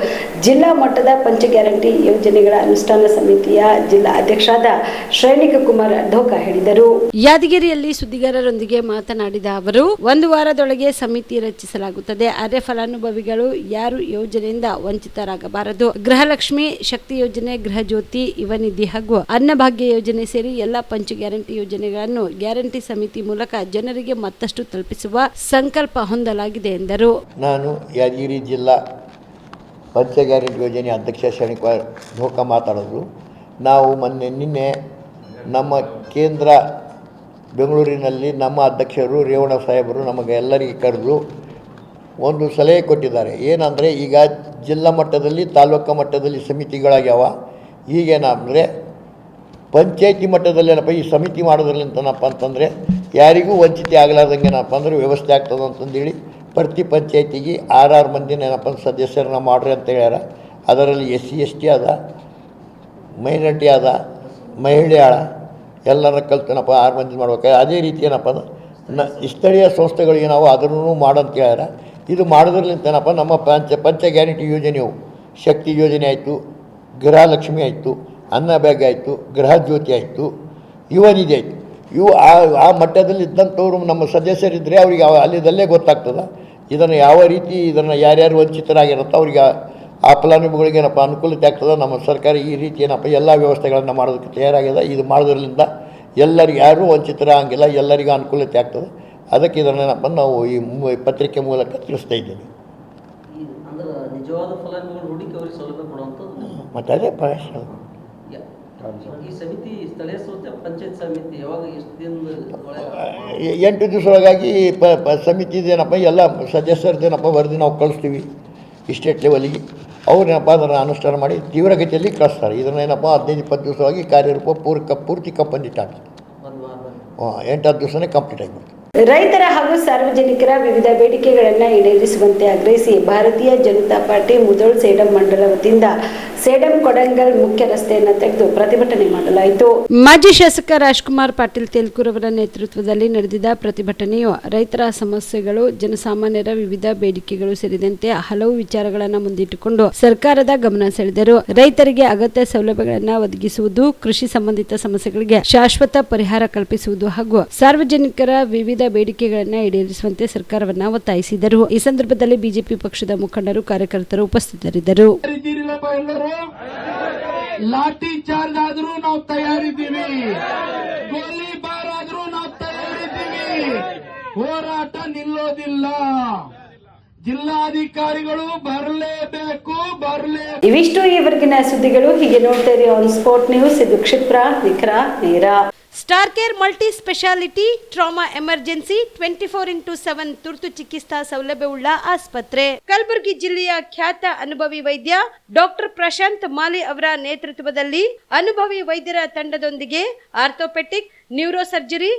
ಜಿಲ್ಲಾ ಮಟ್ಟದ ಪಂಚ ಗ್ಯಾರಂಟಿ ಯೋಜನೆಗಳ ಅನುಷ್ಠಾನ ಸಮಿತಿಯ ಜಿಲ್ಲಾ ಅಧ್ಯಕ್ಷರಾದ ಶ್ರೇಣಿಕ ಕುಮಾರ್ ಧೋಕ ಹೇಳಿದರು. ಯಾದಗಿರಿಯಲ್ಲಿ ಸುದ್ದಿಗಾರರೊಂದಿಗೆ ಮಾತನಾಡಿದ ಅವರು, ಒಂದು ವಾರದೊಳಗೆ ಸಮಿತಿ ರಚಿಸಲಾಗುತ್ತದೆ. ಆದ್ರೆ ಫಲಾನುಭವಿಗಳು ಯಾರು ಯೋಜನೆಯಿಂದ ವಂಚಿತರಾಗಬಾರದು. ಗೃಹಲಕ್ಷ್ಮಿ, ಶಕ್ತಿ ಯೋಜನೆ, ಗೃಹ ಜ್ಯೋತಿ, ಯುವ ನಿಧಿ ಹಾಗೂ ಅನ್ನಭಾಗ್ಯ ಯೋಜನೆ ಸೇರಿ ಎಲ್ಲಾ ಪಂಚ ಗ್ಯಾರಂಟಿ ಯೋಜನೆಗಳನ್ನು ಗ್ಯಾರಂಟಿ ಸಮಿತಿ ಮೂಲಕ ಜನರಿಗೆ ಮತ್ತಷ್ಟು ತಲುಪಿಸುವ ಸಂಕಲ್ಪ ಹೊಂದಲಾಗಿದೆ ಎಂದರು. ನಾನು ಯಾದಗಿರಿ ಜಿಲ್ಲಾ ಪಂಚ ಗ್ಯಾರಂಟಿ ಯೋಜನೆ ಅಧ್ಯಕ್ಷ ಶ್ರೇಣಿಕ ಧೋಕ ಮಾತಾಡೋದು. ನಾವು ನಿನ್ನೆ ನಮ್ಮ ಕೇಂದ್ರ ಬೆಂಗಳೂರಿನಲ್ಲಿ ನಮ್ಮ ಅಧ್ಯಕ್ಷರು ರೇವಣ್ಣ ಸಾಹೇಬರು ನಮಗೆ ಎಲ್ಲರಿಗೆ ಕರೆದು ಒಂದು ಸಲಹೆ ಕೊಟ್ಟಿದ್ದಾರೆ. ಏನಂದರೆ, ಈಗ ಜಿಲ್ಲಾ ಮಟ್ಟದಲ್ಲಿ ತಾಲೂಕು ಮಟ್ಟದಲ್ಲಿ ಸಮಿತಿಗಳಾಗ್ಯಾವ. ಈಗೇನಂದರೆ ಪಂಚಾಯತಿ ಮಟ್ಟದಲ್ಲಿ ಏನಪ್ಪ ಈ ಸಮಿತಿ ಮಾಡೋದ್ರಲ್ಲಿಂತನಪ್ಪ ಅಂತಂದರೆ ಯಾರಿಗೂ ವಂಚಿತ ಆಗಲಾರ್ದಂಗೆ ಏನಪ್ಪ ಅಂದರೆ ವ್ಯವಸ್ಥೆ ಆಗ್ತದೆ ಅಂತಂದೇಳಿ ಪ್ರತಿ ಪಂಚಾಯತಿಗೆ 6 ಮಂದಿನ ಏನಪ್ಪ ಸದಸ್ಯರನ್ನ ಮಾಡ್ರಿ ಅಂತ ಹೇಳ್ಯಾರ. ಅದರಲ್ಲಿ SC ST ಅದ, ಮೈನಾರಿಟಿ ಅದ, ಮಹಿಳೆ ಆಳ ಎಲ್ಲರ ಕಲ್ತೇನಪ್ಪ 6 ಮಂದಿ ಮಾಡ್ಬೇಕು. ಅದೇ ರೀತಿ ಏನಪ್ಪ ಸ್ಥಳೀಯ ಸಂಸ್ಥೆಗಳಿಗೆ ನಾವು ಅದನ್ನು ಮಾಡಂತ ಹೇಳ್ಯಾರ. ಇದು ಮಾಡೋದ್ರಲ್ಲಿಂತೇನಪ್ಪ ನಮ್ಮ ಪಂಚ ಗ್ಯಾರಂಟಿ ಯೋಜನೆಯು ಶಕ್ತಿ ಯೋಜನೆ ಆಯಿತು, ಗೃಹಲಕ್ಷ್ಮಿ ಆಯಿತು, ಅನ್ನಭಾಗ್ಯ ಆಯಿತು, ಗೃಹ ಜ್ಯೋತಿ ಆಯಿತು, ಯುವ ನಿಧಿ ಆಯಿತು. ಇವು ಆ ಮಟ್ಟದಲ್ಲಿ ಇದ್ದಂಥವ್ರು ನಮ್ಮ ಸದಸ್ಯರಿದ್ದರೆ ಅವ್ರಿಗೆ ಅಲ್ಲಿದಲ್ಲೇ ಗೊತ್ತಾಗ್ತದೆ ಇದನ್ನು ಯಾವ ರೀತಿ ಇದನ್ನು ಯಾರ್ಯಾರು ವಂಚಿತರಾಗಿರುತ್ತೋ ಅವ್ರಿಗೆ ಆ ಫಲಾನುಭವಿಗಳಿಗೆ ಏನಪ್ಪ ಅನುಕೂಲತೆ ಆಗ್ತದೆ. ನಮ್ಮ ಸರ್ಕಾರ ಈ ರೀತಿ ಏನಪ್ಪ ಎಲ್ಲ ವ್ಯವಸ್ಥೆಗಳನ್ನು ಮಾಡೋದಕ್ಕೆ ತಯಾರಾಗಿದೆ. ಇದು ಮಾಡೋದ್ರಿಂದ ಎಲ್ಲರಿಗೂ ಯಾರೂ ವಂಚಿತರಾಗಂಗಿಲ್ಲ, ಎಲ್ಲರಿಗೂ ಅನುಕೂಲತೆ ಆಗ್ತದೆ. ಅದಕ್ಕೆ ಇದನ್ನೇನಪ್ಪ ನಾವು ಈ ಪತ್ರಿಕೆ ಮೂಲಕ ತಿಳಿಸ್ತಾ ಇದ್ದೀವಿ. ನಿಜವಾದ ಫಲಾನುಭವಿಗಳು ಹೂಡಿಕೆ ಅವರಿಗೆ ಸೌಲಭ್ಯ ಕೊಡುವಂಥದ್ದು ಮತ್ತು ಅದೇ ಪ್ರಶ್ನೆ. ಈ ಸಮಿತಿ ಸ್ಥಳೀಯ ಸಂಸ್ಥೆ ಪಂಚಾಯತ್ ಸಮಿತಿ ಯಾವಾಗ ಎಷ್ಟು ದಿನದ 8 ದಿವಸದೊಳಗಾಗಿ ಸಮಿತಿದೇನಪ್ಪ ಎಲ್ಲ ಸದಸ್ಯರದ್ದೇನಪ್ಪ ವರದಿ ನಾವು ಕಳಿಸ್ತೀವಿ ಸ್ಟೇಟ್ ಲೆವೆಲಿಗೆ. ಅವ್ರೇನಪ್ಪ ಅದನ್ನು ಅನುಷ್ಠಾನ ಮಾಡಿ ತೀವ್ರಗತಿಯಲ್ಲಿ ಕಳಿಸ್ತಾರೆ. ಇದನ್ನೇನಪ್ಪ 15-20 ದಿವಸವಾಗಿ ಕಾರ್ಯರೂಪ ಪೂರ್ತಿ ಕಂಪ್ಲೀಟ್ ಆಗ್ತದೆ. 8-10 ದಿವಸನೇ ಕಂಪ್ಲೀಟ್ ಆಗಿಬಿಡ್ತದೆ. ರೈತರ ಹಾಗೂ ಸಾರ್ವಜನಿಕರ ವಿವಿಧ ಬೇಡಿಕೆಗಳನ್ನು ಈಡೇರಿಸುವಂತೆ ಆಗ್ರಹಿಸಿ ಭಾರತೀಯ ಜನತಾ ಪಾರ್ಟಿ ಮುಧೋಳ್ ಸೇಡಂ ಮಂಡಲ ವತಿಯಿಂದ ಸೇಡಂ ಕೊಡಂಗಲ್ ಮುಖ್ಯ ರಸ್ತೆಯನ್ನು ತೆಗೆದು ಪ್ರತಿಭಟನೆ ಮಾಡಲಾಯಿತು. ಮಾಜಿ ಶಾಸಕ ರಾಜ್ಕುಮಾರ್ ಪಾಟೀಲ್ ತೇಲ್ಕೂರ್ ಅವರ ನೇತೃತ್ವದಲ್ಲಿ ನಡೆದಿದ್ದ ಪ್ರತಿಭಟನೆಯು ರೈತರ ಸಮಸ್ಯೆಗಳು, ಜನಸಾಮಾನ್ಯರ ವಿವಿಧ ಬೇಡಿಕೆಗಳು ಸೇರಿದಂತೆ ಹಲವು ವಿಚಾರಗಳನ್ನು ಮುಂದಿಟ್ಟುಕೊಂಡು ಸರ್ಕಾರದ ಗಮನ ಸೆಳೆದರು. ರೈತರಿಗೆ ಅಗತ್ಯ ಸೌಲಭ್ಯಗಳನ್ನು ಒದಗಿಸುವುದು, ಕೃಷಿ ಸಂಬಂಧಿತ ಸಮಸ್ಯೆಗಳಿಗೆ ಶಾಶ್ವತ ಪರಿಹಾರ ಕಲ್ಪಿಸುವುದು ಹಾಗೂ ಸಾರ್ವಜನಿಕರ ವಿವಿಧ ಬೇಡಿಕೆಗಳನ್ನು ಈಡೇರಿಸುವಂತೆ ಸರ್ಕಾರವನ್ನ ಒತ್ತಾಯಿಸಿದರು. ಈ ಸಂದರ್ಭದಲ್ಲಿ ಬಿಜೆಪಿ ಪಕ್ಷದ ಮುಖಂಡರು, ಕಾರ್ಯಕರ್ತರು ಉಪಸ್ಥಿತರಿದ್ದರು. ಲಾಠಿ ಚಾರ್ಜ್ ಆದ್ರೂ ನಾವು ತಯಾರಿದ್ದೀವಿ, ಗೋಲಿಬಾರ್ ಆದ್ರೂ ನಾವು ತಯಾರಿದ್ದೀವಿ, ಹೋರಾಟ ನಿಲ್ಲೋದಿಲ್ಲ. ಜಿಲ್ಲಾಧಿಕಾರಿಗಳು ಬರಲೇಬೇಕು. ಇವಿಷ್ಟು ಈವರೆಗಿನ ಸುದ್ದಿಗಳು. ಹೀಗೆ ನೋಡ್ತಾ ಇರಿ ಆನ್ ಸ್ಪಾಟ್ ನ್ಯೂಸ್. ಇದು ಕ್ಷಿಪ್ರ, ನಿಖರ, ನೇರ. Star care multi speciality trauma emergency 24x7 ತುರ್ತು ಚಿಕಿತ್ಸಾ ಸೌಲಭ್ಯವುಳ್ಳ ಆಸ್ಪತ್ರೆ. ಕಲಬುರಗಿ ಜಿಲ್ಲೆಯ ಖ್ಯಾತ ಅನುಭವಿ ವೈದ್ಯ ಡಾಕ್ಟರ್ ಪ್ರಶಾಂತ್ ಮಾಲಿ ಅವರ ನೇತೃತ್ವದಲ್ಲಿ ಅನುಭವಿ ವೈದ್ಯರ ತಂಡದೊಂದಿಗೆ orthopaedic, neuro surgery,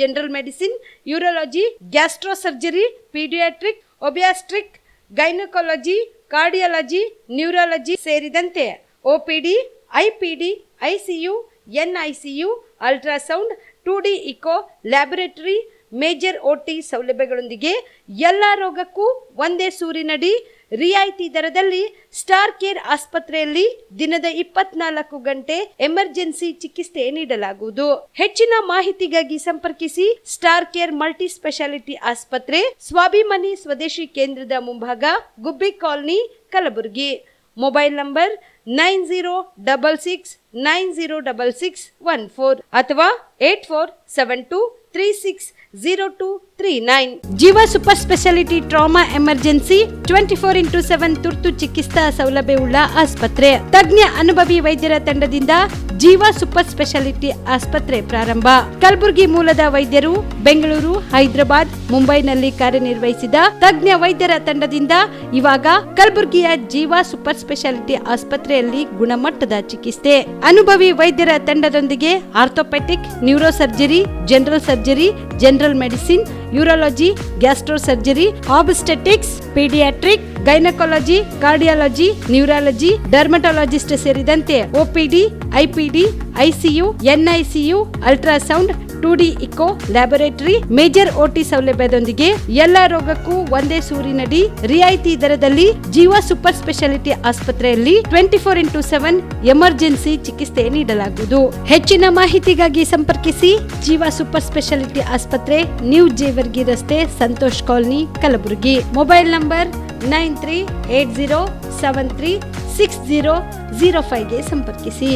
general medicine, urology, gastro surgery, paediatric, obstetric, gynaecology, cardiology, neurology ಸೇರಿದಂತೆ OPD, IPD, ICU, NICU, ultrasound, 2D echo, laboratory, major OT ಸೌಲಭ್ಯಗಳೊಂದಿಗೆ ಎಲ್ಲ ರೋಗಕ್ಕೂ ಒಂದೇ ಸೂರಿನಡಿ ರಿಯಾಯಿತಿ ದರದಲ್ಲಿ ಸ್ಟಾರ್ ಕೇರ್ ಆಸ್ಪತ್ರೆಯಲ್ಲಿ ದಿನದ 24 ಗಂಟೆ ಎಮರ್ಜೆನ್ಸಿ ಚಿಕಿತ್ಸೆ ನೀಡಲಾಗುವುದು. ಹೆಚ್ಚಿನ ಮಾಹಿತಿಗಾಗಿ ಸಂಪರ್ಕಿಸಿ ಸ್ಟಾರ್ ಕೇರ್ ಮಲ್ಟಿ ಸ್ಪೆಷಾಲಿಟಿ ಆಸ್ಪತ್ರೆ, ಸ್ವಾಭಿಮಾನಿ ಸ್ವದೇಶಿ ಕೇಂದ್ರದ ಮುಂಭಾಗ, ಗುಬ್ಬಿ ಕಾಲನಿ, ಕಲಬುರಗಿ. ಮೊಬೈಲ್ ನಂಬರ್ 9066906614 ಅಥವಾ 8472360239. ಜೀವ super speciality trauma emergency 24x7 ತುರ್ತು ಚಿಕಿತ್ಸಾ ಸೌಲಭ್ಯವುಳ್ಳ ಆಸ್ಪತ್ರೆ. ತಜ್ಞ ಅನುಭವಿ ವೈದ್ಯರ ತಂಡದಿಂದ ಜೀವ ಸೂಪರ್ ಸ್ಪೆಷಾಲಿಟಿ ಆಸ್ಪತ್ರೆ ಪ್ರಾರಂಭ. ಕಲಬುರಗಿ ಮೂಲದ ವೈದ್ಯರು ಬೆಂಗಳೂರು, ಹೈದರಾಬಾದ್, ಮುಂಬೈನಲ್ಲಿ ಕಾರ್ಯನಿರ್ವಹಿಸಿದ ತಜ್ಞ ವೈದ್ಯರ ತಂಡದಿಂದ ಇವಾಗ ಕಲಬುರಗಿಯ ಜೀವ ಸೂಪರ್ ಸ್ಪೆಷಾಲಿಟಿ ಆಸ್ಪತ್ರೆಯಲ್ಲಿ ಗುಣಮಟ್ಟದ ಚಿಕಿತ್ಸೆ. ಅನುಭವಿ ವೈದ್ಯರ ತಂಡದೊಂದಿಗೆ orthopaedic, neuro surgery, general surgery, general medicine, urology, gastro surgery, obstetrics, paediatric, gynaecology, cardiology, neurology, dermatologist ಸೇರಿದಂತೆ OPD, IPD, ICU, NICU, ultrasound, 2D echo, laboratory, major OT ಸೌಲಭ್ಯದೊಂದಿಗೆ ಎಲ್ಲ ರೋಗಕ್ಕೂ ಒಂದೇ ಸೂರಿನಡಿ ರಿಯಾಯಿತಿ ದರದಲ್ಲಿ ಜೀವ ಸೂಪರ್ ಸ್ಪೆಷಾಲಿಟಿ ಆಸ್ಪತ್ರೆಯಲ್ಲಿ 24x7 ಎಮರ್ಜೆನ್ಸಿ ಚಿಕಿತ್ಸೆ ನೀಡಲಾಗುವುದು. ಹೆಚ್ಚಿನ ಮಾಹಿತಿಗಾಗಿ ಸಂಪರ್ಕಿಸಿ ಜೀವ ಸೂಪರ್ ಸ್ಪೆಷಾಲಿಟಿ ಆಸ್ಪತ್ರೆ, ನ್ಯೂ ಜೇವರ್ಗಿ ರಸ್ತೆ, Santosh colony, Kalaburagi. Mobile number 9380736005 ಗೆ ಸಂಪರ್ಕಿಸಿ.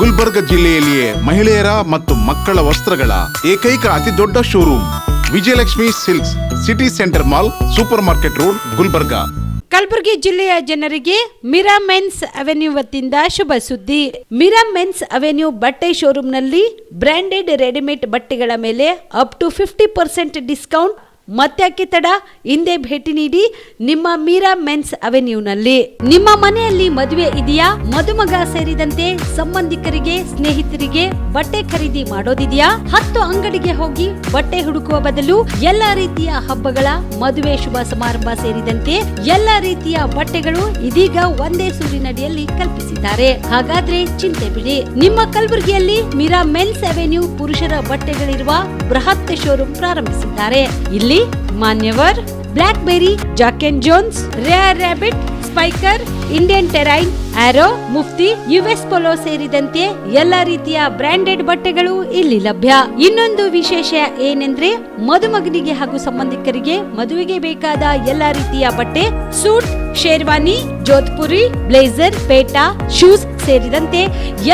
ಗುಲ್ಬರ್ಗ ಜಿಲ್ಲೆಯಲ್ಲಿಯೇ ಮಹಿಳೆಯರ ಮತ್ತು ಮಕ್ಕಳ ವಸ್ತ್ರಗಳ ಏಕೈಕ ಅತಿ ದೊಡ್ಡ showroom Vijayalakshmi silks, city centre mall, super market road, Gulbarga. Kalaburagi ಜಿಲ್ಲೆಯ ಜನರಿಗೆ ಮಿರಾ ಮೆನ್ಸ್ ಅವೆನ್ಯೂ ವತಿಯಿಂದ ಶುಭ ಸುದ್ದಿ. ಮಿರಾ ಮೆನ್ಸ್ ಅವೆನ್ಯೂ ಬಟ್ಟೆ ಶೋರೂಮ್ನಲ್ಲಿ ಬ್ರಾಂಡೆಡ್ ರೆಡಿಮೇಡ್ ಬಟ್ಟೆಗಳ ಮೇಲೆ ಅಪ್ ಟು 50% ಡಿಸ್ಕೌಂಟ್. ಮತ್ತ್ಯಾಕೆ ತಡ, ಹಿಂದೆ ಭೇಟಿ ನೀಡಿ ನಿಮ್ಮ ಮೀರಾ ಮೆನ್ಸ್ ಅವೆನ್ಯೂನಲ್ಲಿ. ನಿಮ್ಮ ಮನೆಯಲ್ಲಿ ಮದುವೆ ಇದೆಯಾ, ಮದುಮಗ ಸೇರಿದಂತೆ ಸಂಬಂಧಿಕರಿಗೆ, ಸ್ನೇಹಿತರಿಗೆ ಬಟ್ಟೆ ಖರೀದಿ ಮಾಡೋದಿದೆಯಾ? 10 ಅಂಗಡಿಗೆ ಹೋಗಿ ಬಟ್ಟೆ ಹುಡುಕುವ ಬದಲು ಎಲ್ಲಾ ರೀತಿಯ ಹಬ್ಬಗಳ, ಮದುವೆ, ಶುಭ ಸಮಾರಂಭ ಸೇರಿದಂತೆ ಎಲ್ಲಾ ರೀತಿಯ ಬಟ್ಟೆಗಳು ಇದೀಗ ಒಂದೇ ಸೂರಿನಡಿಯಲ್ಲಿ ಕಲ್ಪಿಸಿದ್ದಾರೆ. ಹಾಗಾದ್ರೆ ಚಿಂತೆ ಬಿಡಿ, ನಿಮ್ಮ ಕಲಬುರಗಿಯಲ್ಲಿ ಮೀರಾ ಮೆನ್ಸ್ ಅವೆನ್ಯೂ ಪುರುಷರ ಬಟ್ಟೆಗಳಿರುವ ಬೃಹತ್ ಶೋರೂಮ್ ಪ್ರಾರಂಭಿಸಿದ್ದಾರೆ. ಇಲ್ಲಿ Manyavar, Blackberry, Jack and Jones, Rare Rabbit, Spykar, Indian Terrain, Arrow, Mufti, US Polo ಸೇರಿದಂತೆ ಎಲ್ಲಾ ರೀತಿಯ ಬ್ರಾಂಡೆಡ್ ಬಟ್ಟೆಗಳು ಇಲ್ಲಿ ಲಭ್ಯ. ಇನ್ನೊಂದು ವಿಶೇಷ ಏನೆಂದ್ರೆ, ಮದುಮಗನಿಗೆ ಹಾಗೂ ಸಂಬಂಧಿಕರಿಗೆ ಮದುವೆಗೆ ಬೇಕಾದ ಎಲ್ಲಾ ರೀತಿಯ ಬಟ್ಟೆ, ಸೂಟ್, ಶೇರ್ವಾನಿ, ಜೋಧ್ಪುರಿ, ಬ್ಲೇಸರ್, ಪೇಟಾ, ಶೂಸ್ ಸೇರಿದಂತೆ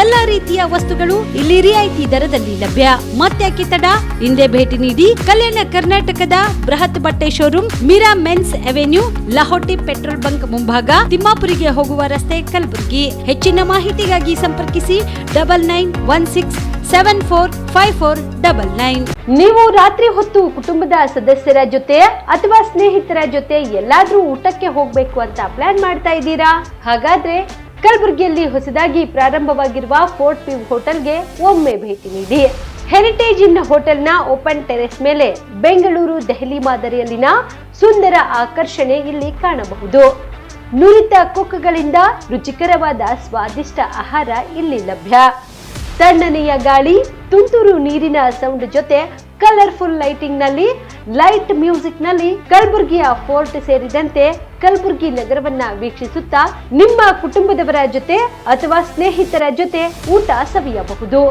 ಎಲ್ಲಾ ರೀತಿಯ ವಸ್ತುಗಳು ಇಲ್ಲಿ ರಿಯಾಯಿತಿ ದರದಲ್ಲಿ ಲಭ್ಯ. ಮತ್ತ್ಯಾಕೆ ತಡ, ಹಿಂದೆ ಭೇಟಿ ನೀಡಿ. ಕಲ್ಯಾಣ ಕರ್ನಾಟಕದ ಬೃಹತ್ ಬಟ್ಟೆ showroom Meera men's avenue, Lahoti petrol bunk ಮುಂಭಾಗ, ತಿಮ್ಮಾಪುರಿಗೆ ಹೋಗುವ ರಸ್ತೆ, ಕಲಬುರಗಿ. ಹೆಚ್ಚಿನ ಮಾಹಿತಿಗಾಗಿ ಸಂಪರ್ಕಿಸಿ 9916745499. ನೀವು ರಾತ್ರಿ ಹೊತ್ತು ಕುಟುಂಬದ ಸದಸ್ಯರ ಜೊತೆ ಅಥವಾ ಸ್ನೇಹಿತರ ಜೊತೆ ಎಲ್ಲಾದ್ರೂ ಊಟಕ್ಕೆ ಹೋಗ್ಬೇಕು ಅಂತ ಪ್ಲಾನ್ ಮಾಡ್ತಾ ಇದ್ದೀರಾ? ಹಾಗಾದ್ರೆ ಕಲಬುರಗಿಯಲ್ಲಿ ಹೊಸದಾಗಿ ಪ್ರಾರಂಭವಾಗಿರುವ ಫೋರ್ಟ್ ವ್ಯೂ ಹೋಟೆಲ್ಗೆ ಒಮ್ಮೆ ಭೇಟಿ ನೀಡಿ. ಹೆರಿಟೇಜ್ ಇನ್ ಹೋಟೆಲ್ನ ಓಪನ್ ಟೆರೆಸ್ ಮೇಲೆ ಬೆಂಗಳೂರು, ದೆಹಲಿ ಮಾದರಿಯಲ್ಲಿನ ಸುಂದರ ಆಕರ್ಷಣೆ ಇಲ್ಲಿ ಕಾಣಬಹುದು. ನುರಿತ ಕುಕ್ಗಳಿಂದ ರುಚಿಕರವಾದ ಸ್ವಾದಿಷ್ಟ ಆಹಾರ ಇಲ್ಲಿ ಲಭ್ಯ. ತಣ್ಣನೆಯ ಗಾಳಿ, ತುಂತುರು ನೀರಿನ ಸೌಂಡ್ ಜೊತೆ ಕಲರ್ಫುಲ್ ಲೈಟಿಂಗ್ ನಲ್ಲಿ, ಲೈಟ್ ಮ್ಯೂಸಿಕ್ ನಲ್ಲಿ ಕಲಬುರಗಿಯ ಫೋರ್ಟ್ ಸೇರಿದಂತೆ ಕಲಬುರಗಿ ನಗರವನ್ನ ವೀಕ್ಷಿಸುತ್ತಾ ನಿಮ್ಮ ಕುಟುಂಬದವರ ಜೊತೆ ಅಥವಾ ಸ್ನೇಹಿತರ ಜೊತೆ ಊಟ ಸವಿಯಬಹುದು.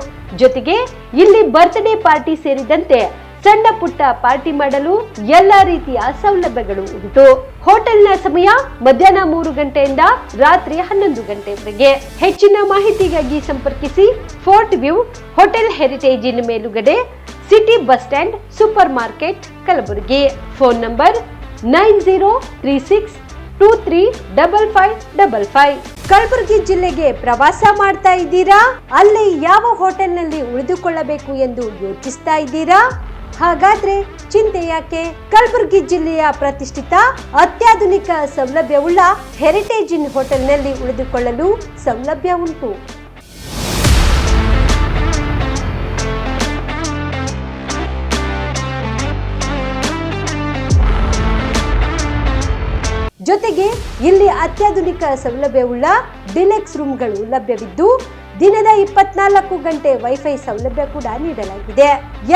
ಜೊತೆಗೆ ಇಲ್ಲಿ ಬರ್ತ್ಡೇ ಪಾರ್ಟಿ ಸೇರಿದಂತೆ ಸಣ್ಣ ಪುಟ್ಟ ಪಾರ್ಟಿ ಮಾಡಲು ಎಲ್ಲಾ ರೀತಿಯ ಸೌಲಭ್ಯಗಳು ಉಂಟು. ಹೋಟೆಲ್ನ ಸಮಯ ಮಧ್ಯಾಹ್ನ 3 ಗಂಟೆಯಿಂದ ರಾತ್ರಿ 11 ಗಂಟೆವರೆಗೆ. ಹೆಚ್ಚಿನ ಮಾಹಿತಿಗಾಗಿ ಸಂಪರ್ಕಿಸಿ ಫೋರ್ಟ್ ವ್ಯೂ ಹೋಟೆಲ್ ಹೆರಿಟೇಜಿನ ಮೇಲುಗಡೆ, city bus stand, super market, Kalaburagi. Phone number 9036235555. Kalaburagi ಜಿಲ್ಲೆಗೆ ಪ್ರವಾಸ ಮಾಡ್ತಾ ಇದ್ದೀರಾ? ಅಲ್ಲಿ ಯಾವ ಹೋಟೆಲ್ನಲ್ಲಿ ಉಳಿದುಕೊಳ್ಳಬೇಕು ಎಂದು ಯೋಚಿಸ್ತಾ ಇದ್ದೀರಾ? ಹಾಗಾದ್ರೆ ಚಿಂತೆ ಯಾಕೆ? ಕಲಬುರಗಿ ಜಿಲ್ಲೆಯ ಪ್ರತಿಷ್ಠಿತ ಅತ್ಯಾಧುನಿಕ ಸೌಲಭ್ಯವುಳ್ಳ ಹೆರಿಟೇಜ್ ಇನ್ ಹೋಟೆಲ್ನಲ್ಲಿ ಉಳಿದುಕೊಳ್ಳಲು ಸೌಲಭ್ಯ ಉಂಟು. ಜೊತೆಗೆ ಇಲ್ಲಿ ಅತ್ಯಾಧುನಿಕ ಸೌಲಭ್ಯವುಳ್ಳ ಡಿಲೆಕ್ಸ್ ರೂಮ್ಗಳು ಲಭ್ಯವಿದ್ದು ದಿನದ 24 ಗಂಟೆ ವೈಫೈ ಸೌಲಭ್ಯ ಕೂಡ ನೀಡಲಾಗಿದೆ.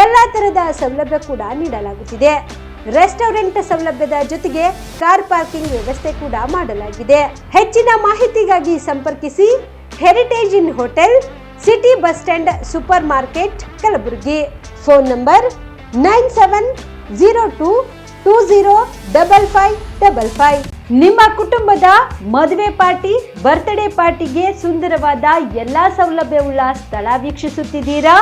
ಎಲ್ಲಾ ತರದ ಸೌಲಭ್ಯ ಕೂಡ ನೀಡಲಾಗುತ್ತಿದೆ. ರೆಸ್ಟೋರೆಂಟ್ ಸೌಲಭ್ಯದ ಜೊತೆಗೆ ಕಾರ್ ಪಾರ್ಕಿಂಗ್ ವ್ಯವಸ್ಥೆ ಕೂಡ ಮಾಡಲಾಗಿದೆ. ಹೆಚ್ಚಿನ ಮಾಹಿತಿಗಾಗಿ ಸಂಪರ್ಕಿಸಿ Heritage Inn hotel, city bus stand, super market, Kalaburagi. Phone number 9702205555. ನಿಮ್ಮ ಕುಟುಂಬದ ಮದುವೆ ಪಾರ್ಟಿ, ಬರ್ತ್ಡೇ ಪಾರ್ಟಿಗೆ ಸುಂದರವಾದ ಎಲ್ಲಾ ಸೌಲಭ್ಯವುಳ್ಳ ಸ್ಥಳ ವೀಕ್ಷಿಸುತ್ತಿದ್ದೀರಾ?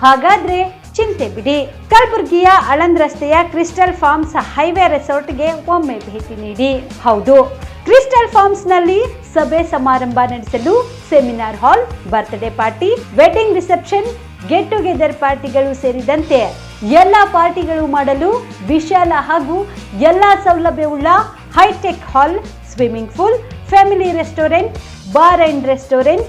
ಹಾಗಾದ್ರೆ ಚಿಂತೆ ಬಿಡಿ. ಕಲಬುರಗಿಯ ಆಳಂದ್ ರಸ್ತೆಯ ಕ್ರಿಸ್ಟಲ್ ಫಾರ್ಮ್ಸ್ ಹೈವೇ ರೆಸಾರ್ಟ್ಗೆ ಒಮ್ಮೆ ಭೇಟಿ ನೀಡಿ. ಹೌದು, ಕ್ರಿಸ್ಟಲ್ ಫಾರ್ಮ್ಸ್ ನಲ್ಲಿ ಸಭೆ ಸಮಾರಂಭ ನಡೆಸಲು seminar hall, birthday party, wedding reception, get together ಪಾರ್ಟಿಗಳು ಸೇರಿದಂತೆ ಎಲ್ಲಾ ಪಾರ್ಟಿಗಳು ಮಾಡಲು ವಿಶಾಲ ಹಾಗೂ ಎಲ್ಲಾ ಸೌಲಭ್ಯವುಳ್ಳ hitech hall, swimming pool, family restaurant, bar and restaurant,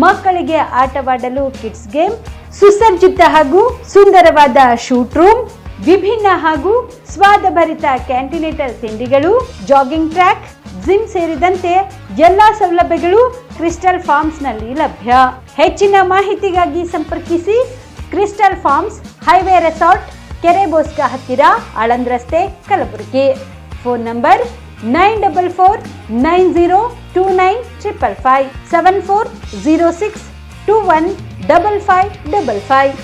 ಮಕ್ಕಳಿಗೆ ಆಟವಾಡಲು ಕಿಡ್ಸ್ ಗೇಮ್, ಸುಸಜ್ಜಿತ ಹಾಗೂ ಸುಂದರವಾದ ಶೂಟ್ ರೂಮ್, ವಿಭಿನ್ನ ಹಾಗೂ ಸ್ವಾದಭರಿತ ಕ್ಯಾಂಟಿನೇಟಲ್ ತಿಂಡಿಗಳು, ಜಾಗಿಂಗ್ ಟ್ರ್ಯಾಕ್, ಜಿಮ್ ಸೇರಿದಂತೆ ಎಲ್ಲಾ ಸೌಲಭ್ಯಗಳು ಕ್ರಿಸ್ಟಲ್ ಫಾರ್ಮ್ಸ್ ನಲ್ಲಿ ಲಭ್ಯ. ಹೆಚ್ಚಿನ ಮಾಹಿತಿಗಾಗಿ ಸಂಪರ್ಕಿಸಿ ಕ್ರಿಸ್ಟಲ್ ಫಾರ್ಮ್ಸ್ ಹೈವೇ ರೆಸಾರ್ಟ್, ಕೆರೆಬೋಸ್ಕ ಹತ್ತಿರ, ಆಳಂದ್ ರಸ್ತೆ, ಕಲಬುರಗಿ. Phone number 9490295555 7406215555.